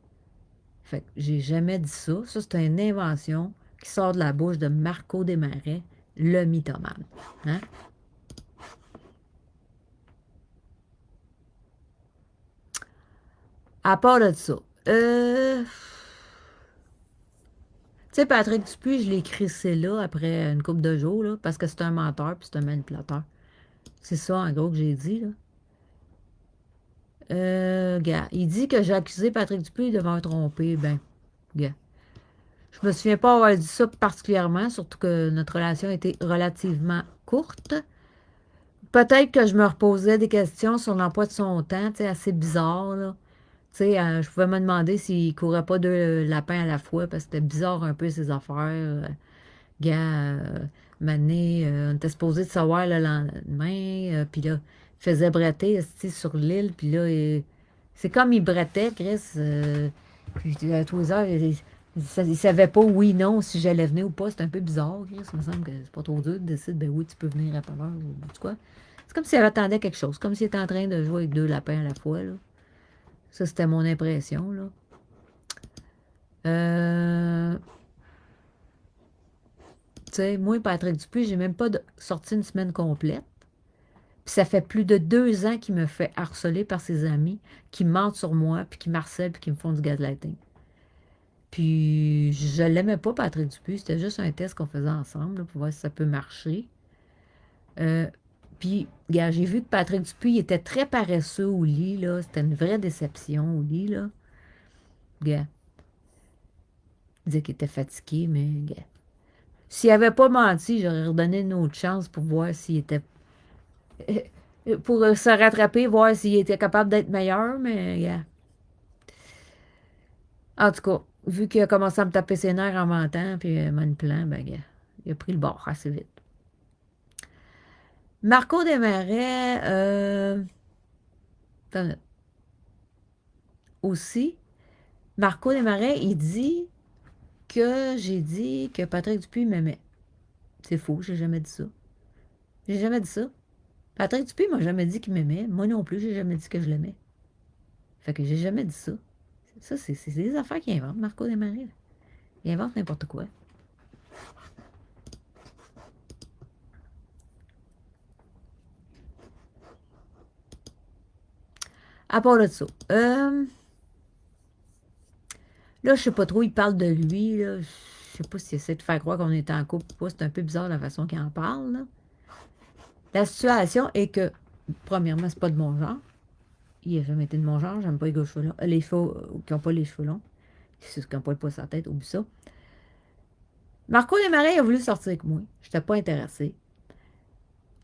Fait que j'ai jamais dit ça. Ça, c'est une invention qui sort de la bouche de Marco Desmarais, le mythomane. Hein? À part de ça, tu sais, Patrick Dupuis, je l'ai crissé là après une couple de jours, là, parce que c'est un menteur puis c'est un manipulateur. C'est ça, en gros, que j'ai dit, là. Gars, il dit que j'ai accusé Patrick Dupuis de m'avoir trompé. Ben, gars, je me souviens pas avoir dit ça particulièrement, surtout que notre relation était relativement courte. Peut-être que je me reposais des questions sur l'emploi de son temps, tu sais, assez bizarre, là. Tu sais, je pouvais me demander s'il courait pas deux lapins à la fois, parce que c'était bizarre un peu ses affaires. Gars, Mané, on était supposé de savoir le lendemain, puis là, il faisait bretter esti, sur l'île, puis là, c'est comme il brettait, Chris, puis à tous les heures, il savait pas oui, non, si j'allais venir ou pas. C'est un peu bizarre, Chris. Il me semble que c'est pas trop dur de décider, ben oui, tu peux venir à telle heure, ou en tout cas. C'est comme s'il attendait quelque chose, comme s'il était en train de jouer avec deux lapins à la fois, là. Ça, c'était mon impression, là. Tu sais, moi, Patrick Dupuis, j'ai même pas sorti une semaine complète. Puis Puis ça fait plus de 2 ans qu'il me fait harceler par ses amis, qui mentent sur moi, puis qui m'harcèlent, puis qui me font du gaslighting. Puis je l'aimais pas, Patrick Dupuis. C'était juste un test qu'on faisait ensemble là, pour voir si ça peut marcher. Euh, Puis, gars, j'ai vu que Patrick Dupuis il était très paresseux au lit, là. C'était une vraie déception au lit, là. Gars, il disait qu'il était fatigué, mais gars. S'il avait pas menti, j'aurais redonné une autre chance pour voir s'il était. Pour se rattraper, voir s'il était capable d'être meilleur, mais gars. En tout cas, vu qu'il a commencé à me taper ses nerfs en mentant, puis manipulant, ben, gars, il a pris le bord assez vite. Marco Desmarais, attends, aussi, Marco Desmarais, il dit que j'ai dit que Patrick Dupuis m'aimait. C'est faux, j'ai jamais dit ça. J'ai jamais dit ça. Patrick Dupuis m'a jamais dit qu'il m'aimait. Moi non plus, j'ai jamais dit que je l'aimais. Fait que j'ai jamais dit ça. Ça, c'est des affaires qu'il invente, Marco Desmarais. Il invente n'importe quoi. À part de ça. Là, je sais pas trop, il parle de lui. Là. Je sais pas s'il essaie de faire croire qu'on est en couple ou pas. C'est un peu bizarre la façon qu'il en parle. Là. La situation est que, premièrement, c'est pas de mon genre. Il n'a jamais été de mon genre. J'aime pas les gars cheveux longs. Les cheveux qui n'ont pas les cheveux longs. C'est ce qui n'ont pas le poil sur la tête. Oublie ça. Marco Desmarais a voulu sortir avec moi. Je n'étais pas intéressée.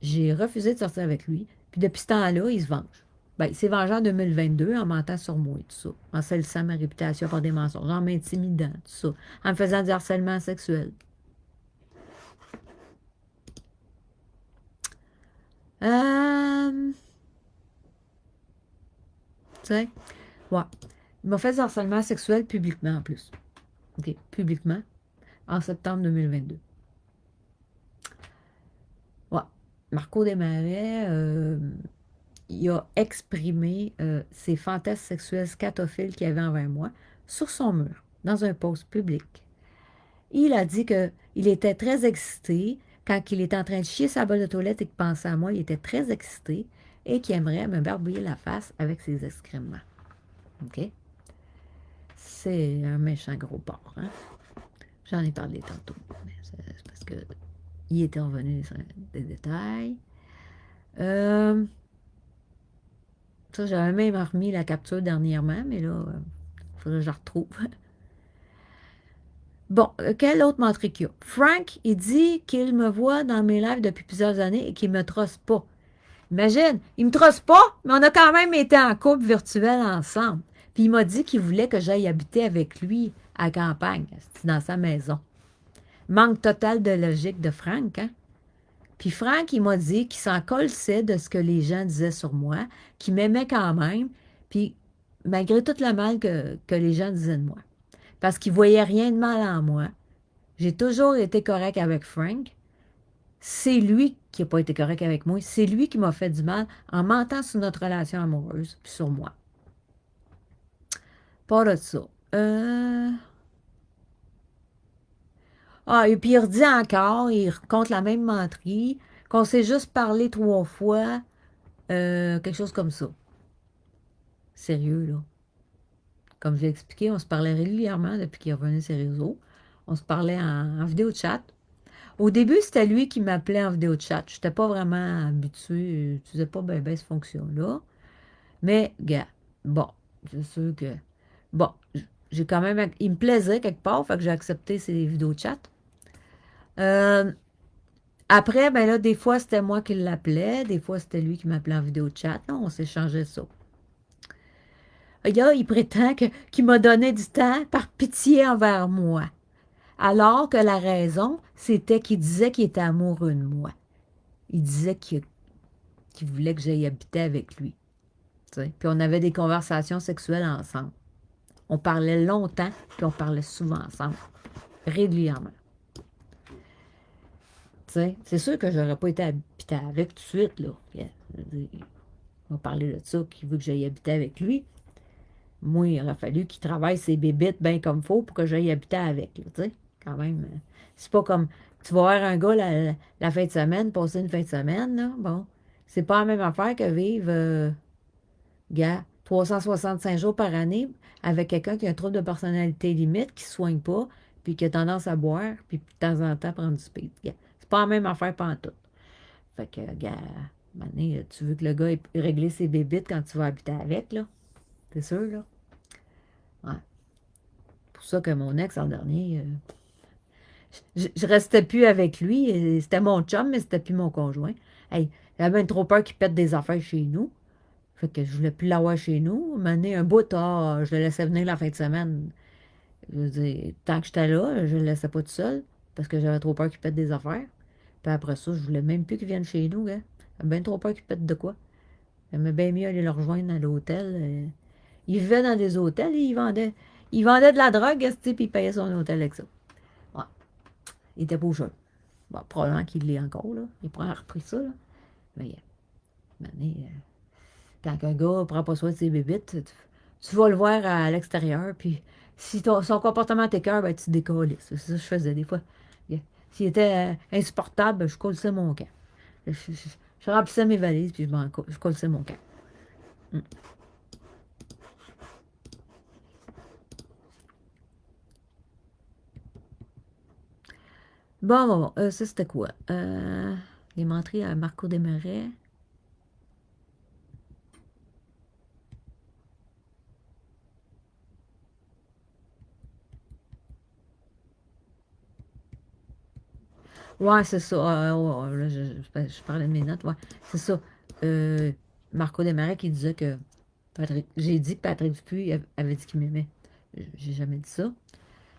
J'ai refusé de sortir avec lui. Puis depuis ce temps-là, il se venge. Ben, il s'est vengé en 2022 en mentant sur moi, tout ça. En salissant ma réputation par des mensonges, en m'intimidant, tout ça. En me faisant du harcèlement sexuel. Tu sais, ouais. Il m'a fait du harcèlement sexuel publiquement en plus. OK, publiquement, en septembre 2022. Ouais. Marco Desmarais, il a exprimé ses fantasmes sexuels scatophiles qu'il avait envers moi sur son mur, dans un post public. Il a dit qu'il était très excité quand il était en train de chier sa bolle de toilette et qu'il pensait à moi. Il était très excité et qu'il aimerait me barbouiller la face avec ses excréments. OK? C'est un méchant gros porc, hein? J'en ai parlé tantôt, mais c'est parce que il était revenu sur des détails. Ça, j'avais même remis la capture dernièrement, mais là, il faudrait que je la retrouve. Bon, quel autre menterie qu'il y a? Frank, il dit qu'il me voit dans mes lives depuis plusieurs années et qu'il ne me trosse pas. Imagine, il ne me trosse pas, mais on a quand même été en couple virtuel ensemble. Puis il m'a dit qu'il voulait que j'aille habiter avec lui à la campagne, dans sa maison. Manque total de logique de Frank, hein? Puis Frank, il m'a dit qu'il s'en colissait de ce que les gens disaient sur moi, qu'il m'aimait quand même, puis malgré tout le mal que les gens disaient de moi. Parce qu'il ne voyait rien de mal en moi. J'ai toujours été correct avec Frank. C'est lui qui n'a pas été correct avec moi. C'est lui qui m'a fait du mal en mentant sur notre relation amoureuse, puis sur moi. Pas de ça. Ah, et puis il redit encore, il raconte la même menterie, qu'on s'est juste parlé 3 fois, quelque chose comme ça. Sérieux, là. Comme j'ai expliqué, on se parlait régulièrement depuis qu'il est revenu sur ses réseaux. On se parlait en vidéo chat. Au début, c'était lui qui m'appelait en vidéo chat. Je n'étais pas vraiment habituée, je n'utilisais pas bien cette fonction-là. Mais, gars, bon, c'est sûr que... Bon, j'ai quand même... Il me plaisait quelque part, fait que j'ai accepté ces vidéos chat. Après, ben là, des fois, c'était moi qui l'appelais, des fois, c'était lui qui m'appelait en vidéo chat. Non, on s'échangeait ça. Là, il prétend qu'il m'a donné du temps par pitié envers moi. Alors que la raison, c'était qu'il disait qu'il était amoureux de moi. Il disait qu'il voulait que j'aille habiter avec lui. T'sais. Puis on avait des conversations sexuelles ensemble. On parlait longtemps, puis on parlait souvent ensemble, régulièrement. T'sais. C'est sûr que je n'aurais pas été habité avec tout de suite. Là. On va parler de ça, qu'il veut que j'aille habiter avec lui. Moi, il aurait fallu qu'il travaille ses bébites bien comme il faut pour que j'aille habiter avec. Là, quand même. C'est pas comme tu vas voir un gars la fin de semaine, passer une fin de semaine. Là, bon. C'est pas la même affaire que vivre, gars, 365 jours par année avec quelqu'un qui a un trouble de personnalité limite, qui ne soigne pas, puis qui a tendance à boire, puis de temps en temps prendre du speed. Gars, c'est pas la même affaire pantoute. Fait que, gars, maintenant, tu veux que le gars ait réglé ses bébites quand tu vas habiter avec, là? C'est sûr, là? Ouais. C'est pour ça que mon ex, en dernier, je restais plus avec lui. C'était mon chum, mais c'était plus mon conjoint. Hey, j'avais bien trop peur qu'il pète des affaires chez nous. Fait que je voulais plus l'avoir chez nous. M'amener un bout, je le laissais venir la fin de semaine. Je veux dire, tant que j'étais là, je le laissais pas tout seul parce que j'avais trop peur qu'il pète des affaires. Puis après ça, je voulais même plus qu'il vienne chez nous, gars. J'avais bien trop peur qu'il pète de quoi. J'aimais bien mieux aller le rejoindre à l'hôtel. Il vivait dans des hôtels et il vendait de la drogue, esti, puis il payait son hôtel avec ça. Ouais, il était pas au jeu. Bon, probablement qu'il l'est encore, là. Il pourrait avoir repris ça, là. Mais, quand un gars prend pas soin de ses bébites, tu vas le voir à l'extérieur, puis si son comportement t'écoeure, ben tu décolles. C'est ça que je faisais des fois. S'il était insupportable, ben, je collais mon camp. Je remplissais mes valises, puis je collais mon camp. Mm. Bon. Ça, c'était quoi? Les menteries à Marco Desmarais. Ouais, c'est ça. Là, je parlais de mes notes. Ouais, c'est ça. Euh, Marco Desmarais qui disait que j'ai dit que Patrick Dupuis avait dit qu'il m'aimait. J'ai jamais dit ça.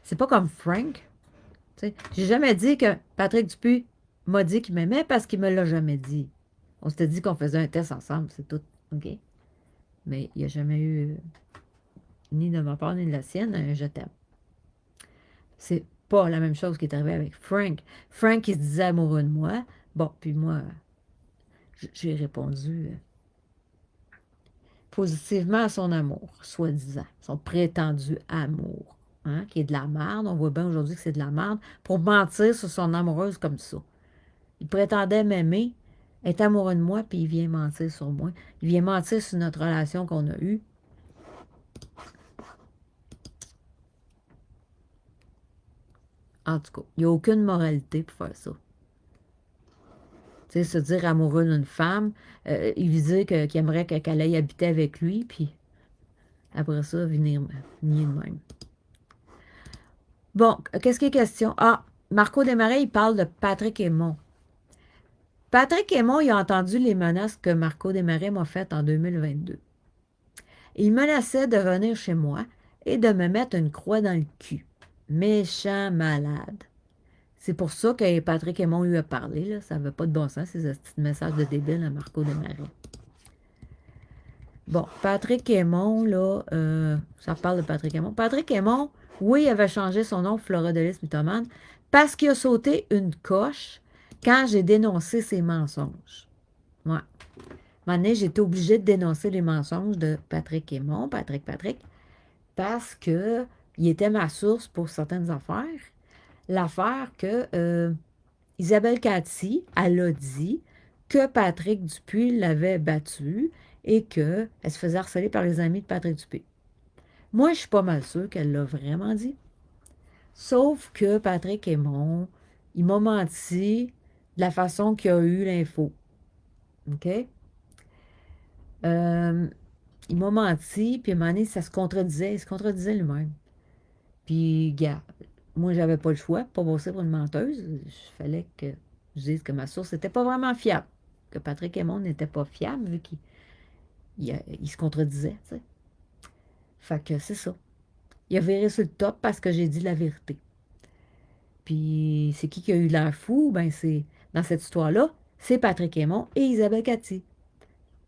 C'est pas comme Frank. Tu sais. J'ai jamais dit que Patrick Dupuis m'a dit qu'il m'aimait parce qu'il me l'a jamais dit. On s'était dit qu'on faisait un test ensemble, c'est tout. OK? Mais il n'y a jamais eu, ni de ma part ni de la sienne, un je t'aime. C'est pas la même chose qui est arrivé avec Frank. Frank, il se disait amoureux de moi. Bon, puis moi, j'ai répondu positivement à son amour, soi-disant, son prétendu amour, hein, qui est de la merde. On voit bien aujourd'hui que c'est de la merde, pour mentir sur son amoureuse comme ça. Il prétendait m'aimer, être amoureux de moi, puis il vient mentir sur moi. Il vient mentir sur notre relation qu'on a eue. En tout cas, il n'y a aucune moralité pour faire ça. Tu sais, se dire amoureux d'une femme, il lui dit qu'il aimerait qu'elle aille habiter avec lui, puis après ça, venir nier de même. Bon, qu'est-ce qui est question? Ah, Marco Desmarais, il parle de Patrick Aymon. Patrick Aymon, il a entendu les menaces que Marco Desmarais m'a faites en 2022. Il menaçait de venir chez moi et de me mettre une croix dans le cul. Méchant malade. C'est pour ça que Patrick Aymon lui a parlé. Là. Ça n'avait pas de bon sens, ces petits messages de débile à Marco Desmarais. Bon, Patrick Aymon, là, ça parle de Patrick Aymon. Patrick Aymon, oui, il avait changé son nom Florodelis Mythomane parce qu'il a sauté une coche quand j'ai dénoncé ses mensonges. Ouais. À un moment donné, j'étais obligée de dénoncer les mensonges de Patrick Aymon, Patrick, parce que il était ma source pour certaines affaires. L'affaire que Isabelle Cathy, elle a dit que Patrick Dupuis l'avait battu et qu'elle se faisait harceler par les amis de Patrick Dupuis. Moi, je suis pas mal sûre qu'elle l'a vraiment dit. Sauf que Patrick Aymon, il m'a menti de la façon qu'il a eu l'info. OK? Il m'a menti, puis à un moment donné, ça se contredisait. Il se contredisait lui-même. Puis, gars, moi, j'avais pas le choix, pas bosser pour une menteuse. Il fallait que je dise que ma source n'était pas vraiment fiable. Que Patrick Aymon n'était pas fiable, vu qu'il se contredisait, tu sais. Fait que c'est ça. Il a viré sur le top parce que j'ai dit la vérité. Puis, c'est qui a eu l'air fou? Ben, c'est, dans cette histoire-là, c'est Patrick Aymon et Isabelle Cathy.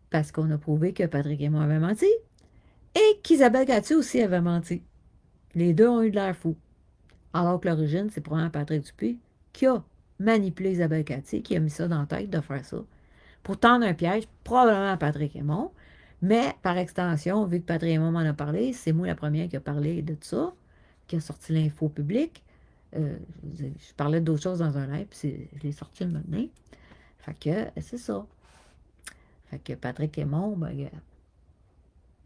Parce qu'on a prouvé que Patrick Aymon avait menti et qu'Isabelle Cathy aussi avait menti. Les deux ont eu de l'air fou. Alors que l'origine, c'est probablement Patrick Dupuis qui a manipulé Isabelle Cathy, qui a mis ça dans la tête de faire ça. Pour tendre un piège, probablement à Patrick Aymon. Mais par extension, vu que Patrick Aymon m'en a parlé, c'est moi la première qui a parlé de ça, qui a sorti l'info publique. Je parlais d'autres choses dans un live, puis je l'ai sorti le matin. Fait que c'est ça. Fait que Patrick Aymon, ben,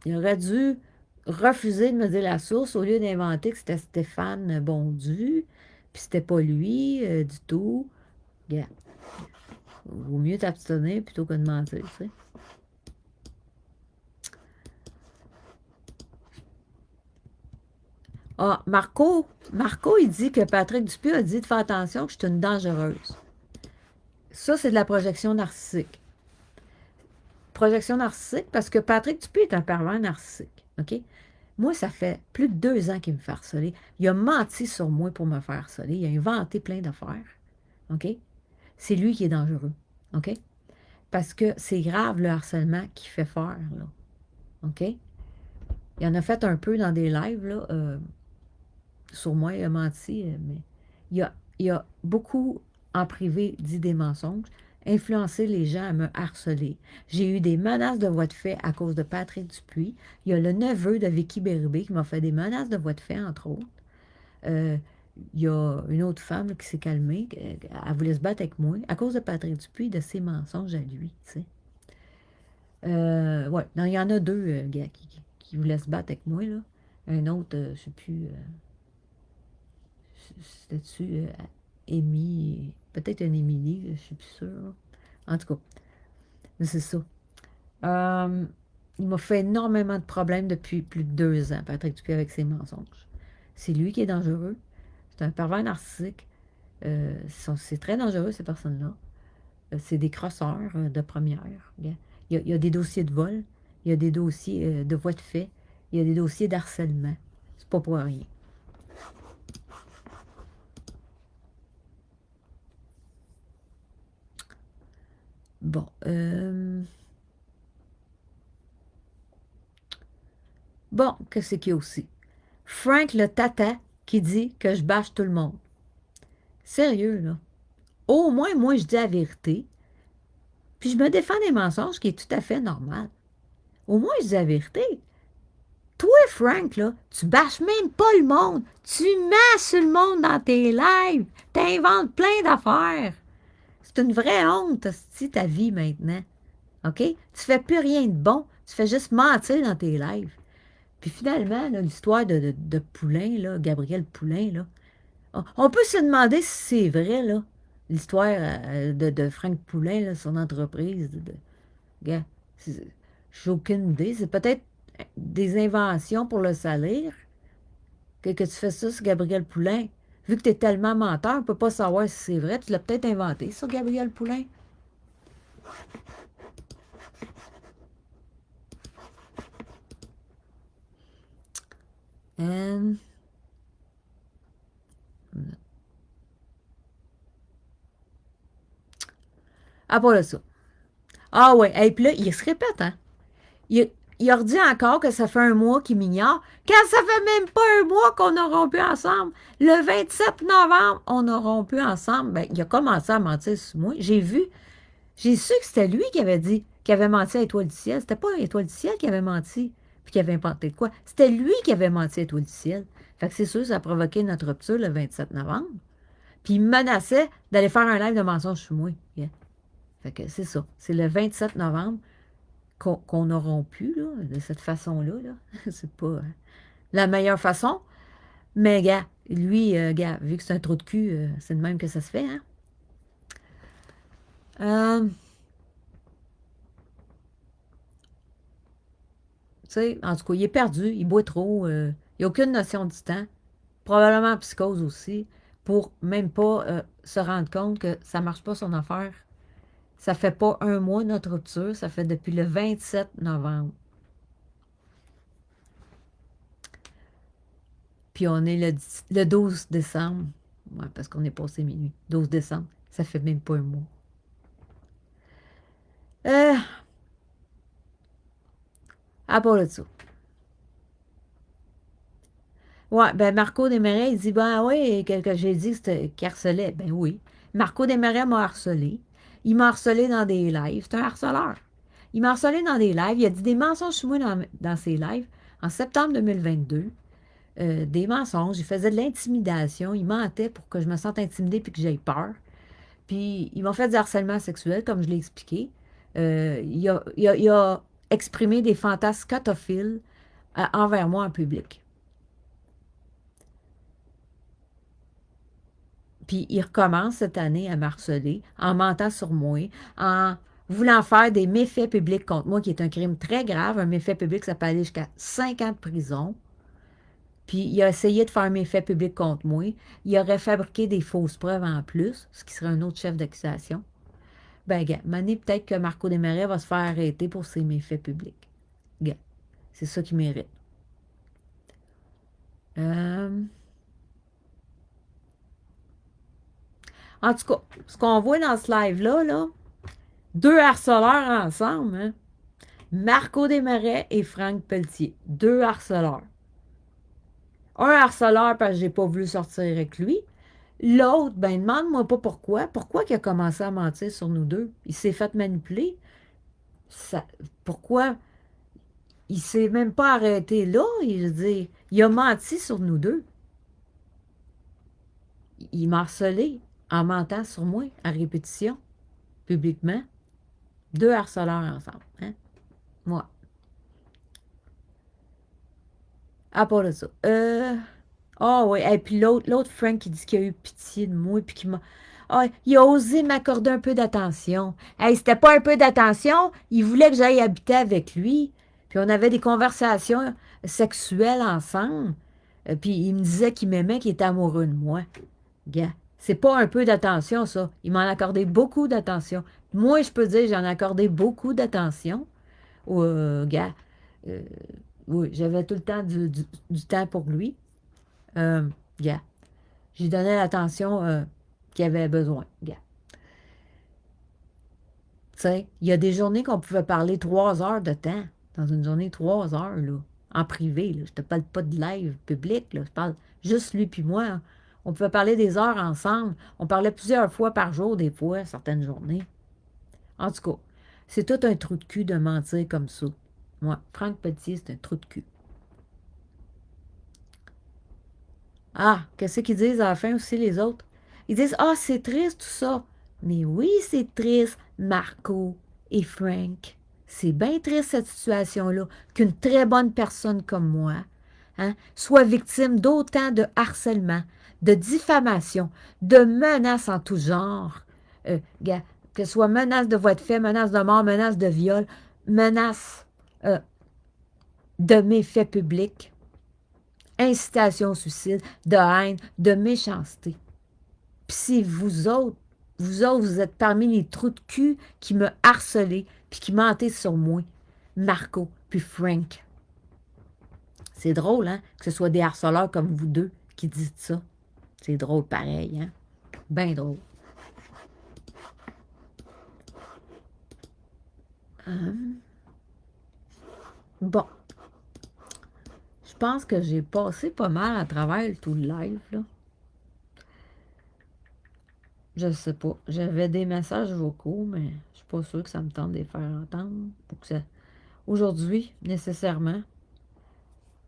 il aurait dû refuser de me dire la source au lieu d'inventer que c'était Stéphane Bondu, puis c'était pas lui du tout. Regarde, vaut mieux t'abstenir plutôt que de mentir, tu sais. Ah, Marco, il dit que Patrick Dupuis a dit de faire attention que je suis une dangereuse. Ça, c'est de la projection narcissique. Projection narcissique parce que Patrick Dupuis est un pervers narcissique, OK? Moi, ça fait plus de 2 ans qu'il me fait harceler. Il a menti sur moi pour me faire harceler. Il a inventé plein d'affaires, OK? C'est lui qui est dangereux, OK? Parce que c'est grave le harcèlement qu'il fait faire, là, OK? Il en a fait un peu dans des lives, là, sur moi, il a menti, mais il a beaucoup, en privé, dit des mensonges, influencé les gens à me harceler. J'ai eu des menaces de voie de fait à cause de Patrick Dupuis. Il y a le neveu de Vicky Bérubé qui m'a fait des menaces de voie de fait, entre autres. Euh, il y a une autre femme là, qui s'est calmée, elle voulait se battre avec moi à cause de Patrick Dupuis, de ses mensonges à lui, tu sais. Ouais, non, il y en a deux gars qui voulaient se battre avec moi, là. Un autre, je ne sais plus, c'était-tu Amy, peut-être une Émilie, je ne suis plus sûre. En tout cas, c'est ça. Euh, il m'a fait énormément de problèmes depuis plus de 2 ans, Patrick Dupuis, avec ses mensonges. C'est lui qui est dangereux. C'est un pervers narcissique. C'est très dangereux, ces personnes-là. C'est des crosseurs de première. Il y a des dossiers de vol, il y a des dossiers de voies de fait, il y a des dossiers d'harcèlement. C'est pas pour rien. Bon. Bon, qu'est-ce qu'il y a aussi? Frank le tata qui dit que je bâche tout le monde. Sérieux, là. Au moins, moi, je dis la vérité. Puis je me défends des mensonges, qui est tout à fait normal. Au moins, je dis la vérité. Toi, Frank, là, tu bâches même pas le monde. Tu masses le monde dans tes lives. T'inventes plein d'affaires. C'est une vraie honte, hostie, ta vie maintenant. OK? Tu fais plus rien de bon. Tu fais juste mentir dans tes lives. Puis finalement, l'histoire de Poulain, là, Gabriel Poulain, là, on peut se demander si c'est vrai, là, l'histoire de Frank Poulain, là, son entreprise. Gars, j'ai aucune idée. C'est peut-être des inventions pour le salaire que tu fais ça sur Gabriel Poulain. Vu que tu es tellement menteur, on ne peut pas savoir si c'est vrai. Tu l'as peut-être inventé, sur Gabriel Poulain. Euh, Ah, pas ça. Ah ouais, et puis là, il se répète, hein. Il a redit encore que ça fait un mois qu'il m'ignore, quand ça fait même pas un mois qu'on a rompu ensemble. Le 27 novembre, on a rompu ensemble. Ben, il a commencé à mentir sur moi. J'ai su que c'était lui qui avait dit, qui avait menti à Étoile du Ciel. C'était pas Étoile du Ciel qui avait menti, puis qui avait inventé de quoi. C'était lui qui avait menti à Étoile du Ciel. Fait que c'est sûr, ça a provoqué notre rupture le 27 novembre. Puis il me menaçait d'aller faire un live de mensonge sur moi. Yeah. Fait que c'est ça. C'est le 27 novembre qu'on a rompu, là, de cette façon-là. Là. C'est pas la meilleure façon. Mais, gars, lui, gars, vu que c'est un trou de cul, c'est de même que ça se fait, hein. Tu sais, en tout cas, il est perdu, il boit trop, il n'a aucune notion du temps, probablement en psychose aussi, pour même pas se rendre compte que ça marche pas son affaire. Ça fait pas un mois notre rupture, ça fait depuis le 27 novembre. Puis on est le 12 décembre. Ouais, parce qu'on est passé minuit. 12 décembre. Ça fait même pas un mois. Euh, à part de ça. Ouais, ben Marco Desmarais, il dit, ben oui, que j'ai dit qu'il harcelait. Ben oui. Marco Desmarais m'a harcelé. Il m'a harcelé dans des lives. C'est un harceleur. Il m'a harcelé dans des lives. Il a dit des mensonges sur moi dans ses lives en septembre 2022. Des mensonges. Il faisait de l'intimidation. Il mentait pour que je me sente intimidée puis que j'aie peur. Puis, il m'a fait du harcèlement sexuel, comme je l'ai expliqué. Il a exprimé des fantasmes scatophiles envers moi en public. Puis il recommence cette année à m'harceler en mentant sur moi, en voulant faire des méfaits publics contre moi, qui est un crime très grave. Un méfait public, ça peut aller jusqu'à 5 ans de prison. Puis il a essayé de faire un méfait public contre moi. Il aurait fabriqué des fausses preuves en plus, ce qui serait un autre chef d'accusation. Ben, gars, mané, peut-être que Marco Desmarais va se faire arrêter pour ses méfaits publics. Gars, c'est ça qu'il mérite. Euh, En tout cas, ce qu'on voit dans ce live-là, là, deux harceleurs ensemble, hein? Marco Desmarais et Franck Pelletier. Deux harceleurs. Un harceleur parce que j'ai pas voulu sortir avec lui. L'autre, ben demande-moi pas pourquoi. Pourquoi il a commencé à mentir sur nous deux? Il s'est fait manipuler. Ça, pourquoi? Il s'est même pas arrêté là. Je veux dire, il a menti sur nous deux. Il m'a harcelé en mentant sur moi, à répétition, publiquement. Deux harceleurs ensemble. Hein? Moi. À part de ça. Ah oui, et puis l'autre Frank qui dit qu'il a eu pitié de moi, puis qui m'a. Ah, il a osé m'accorder un peu d'attention. Hey, c'était pas un peu d'attention, il voulait que j'aille habiter avec lui. Puis on avait des conversations sexuelles ensemble. Puis il me disait qu'il m'aimait, qu'il était amoureux de moi. Gars, c'est pas un peu d'attention, ça. Il m'en a accordé beaucoup d'attention. Moi, je peux dire, j'en ai accordé beaucoup d'attention. Gars, euh, oui, j'avais tout le temps du temps pour lui. Euh, Gars, j'y donnais l'attention qu'il avait besoin. Gars. Tu sais, il y a des journées qu'on pouvait parler 3 heures de temps. Dans une journée, 3 heures, là, en privé. Là. Je te parle pas de live public. Là. Je parle juste lui puis moi. Hein. On pouvait parler des heures ensemble. On parlait plusieurs fois par jour, des fois, certaines journées. En tout cas, c'est tout un trou de cul de mentir comme ça. Moi, Franck Pelletier, c'est un trou de cul. Ah, qu'est-ce qu'ils disent à la fin aussi, les autres? Ils disent, ah, c'est triste tout ça. Mais oui, c'est triste, Marco et Frank. C'est bien triste cette situation-là, qu'une très bonne personne comme moi hein, soit victime d'autant de harcèlement, de diffamation, de menaces en tout genre. Que ce soit menace de voie de fait, menace de mort, menace de viol, menace de méfaits publics incitation au suicide, de haine, de méchanceté. Puis si vous êtes parmi les trous de cul qui me harcelaient puis qui mentaient sur moi, Marco puis Frank. C'est drôle, hein, que ce soit des harceleurs comme vous deux qui disent ça. C'est drôle pareil, hein? Ben drôle. Bon. Je pense que j'ai passé pas mal à travers tout le live, là. Je sais pas. J'avais des messages vocaux, mais je suis pas sûre que ça me tente de les faire entendre. Aujourd'hui, nécessairement.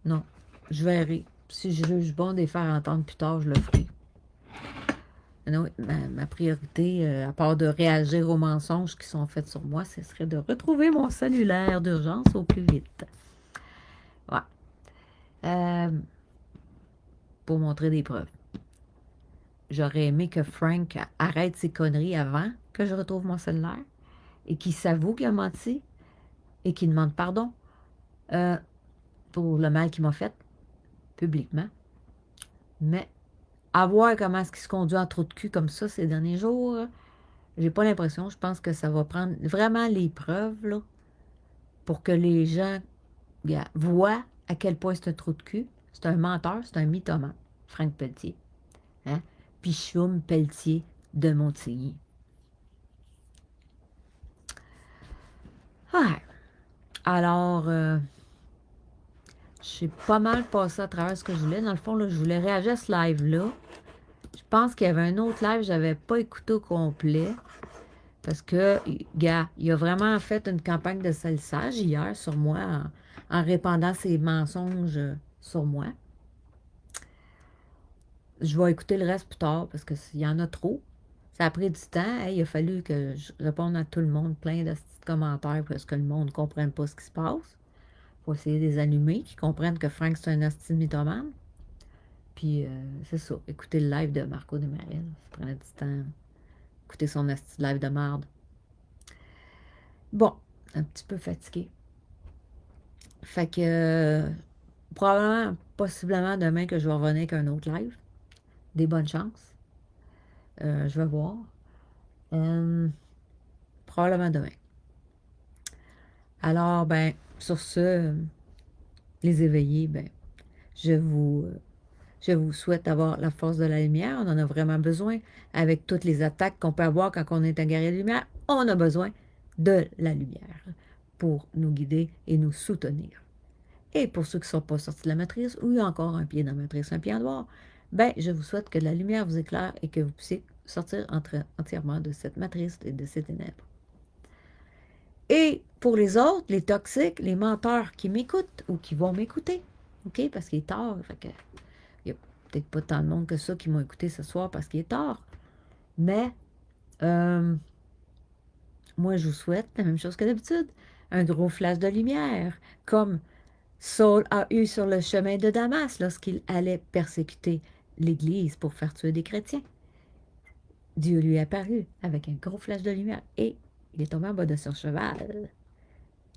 Non. Je verrai. Si je juge bon de les faire entendre plus tard, je le ferai. Non, ma priorité, à part de réagir aux mensonges qui sont faits sur moi, ce serait de retrouver mon cellulaire d'urgence au plus vite. Ouais. Pour montrer des preuves. J'aurais aimé que Frank arrête ses conneries avant que je retrouve mon cellulaire et qu'il s'avoue qu'il a menti et qu'il demande pardon pour le mal qu'il m'a fait publiquement. Mais à voir comment est-ce qu'il se conduit en trou de cul comme ça ces derniers jours, j'ai pas l'impression. Je pense que ça va prendre vraiment les preuves là, pour que les gens voient à quel point c'est un trou de cul. C'est un menteur, c'est un mythomane, Franck Pelletier. Hein? Pichoum Pelletier de Montigny. Ah. Alors, j'ai pas mal passé à travers ce que je voulais. Dans le fond, là, je voulais réagir à ce live-là. Je pense qu'il y avait un autre live que je n'avais pas écouté au complet. Parce que, gars, il a vraiment fait une campagne de salissage hier sur moi en répandant ses mensonges sur moi. Je vais écouter le reste plus tard parce qu'il y en a trop. Ça a pris du temps. Hey, il a fallu que je réponde à tout le monde, plein de petits commentaires parce que le monde ne comprenne pas ce qui se passe. Faut essayer de les allumer, qu'ils comprennent que Frank, c'est un hostie de mythomane. Puis, c'est ça. Écouter le live de Marco Desmarais. Ça prenait du temps. Écouter son hostie de live de marde. Bon, un petit peu fatigué. Fait que, probablement, possiblement demain que je vais revenir avec un autre live. Des bonnes chances. Je vais voir. Probablement demain. Alors, ben, sur ce, les éveillés, ben, je vous, je vous souhaite avoir la force de la lumière. On en a vraiment besoin. Avec toutes les attaques qu'on peut avoir quand on est un guerrier de lumière, on a besoin de la lumière pour nous guider et nous soutenir. Et pour ceux qui ne sont pas sortis de la matrice, ou il y a encore un pied dans la matrice, un pied en dehors, ben, je vous souhaite que la lumière vous éclaire et que vous puissiez sortir entièrement de cette matrice et de ces ténèbres. Et pour les autres, les toxiques, les menteurs qui m'écoutent ou qui vont m'écouter, OK, parce qu'il est tard, fait que il n'y a peut-être pas tant de monde que ça qui m'ont écouté ce soir parce qu'il est tard, mais moi, je vous souhaite la même chose que d'habitude, un gros flash de lumière, comme Saul a eu sur le chemin de Damas lorsqu'il allait persécuter l'Église pour faire tuer des chrétiens. Dieu lui est apparu avec un gros flash de lumière et il est tombé en bas de son cheval.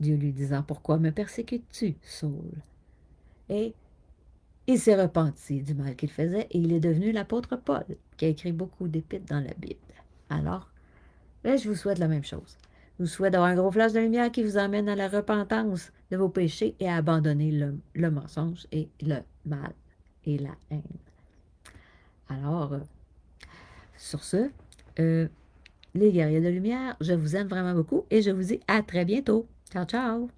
Dieu lui disant, pourquoi me persécutes-tu, Saul? Et il s'est repenti du mal qu'il faisait et il est devenu l'apôtre Paul, qui a écrit beaucoup d'épîtres dans la Bible. Alors, ben, je vous souhaite la même chose. Je vous souhaite d'avoir un gros flash de lumière qui vous emmène à la repentance de vos péchés et à abandonner le mensonge et le mal et la haine. Alors, sur ce, les guerriers de lumière, je vous aime vraiment beaucoup et je vous dis à très bientôt. Ciao, ciao!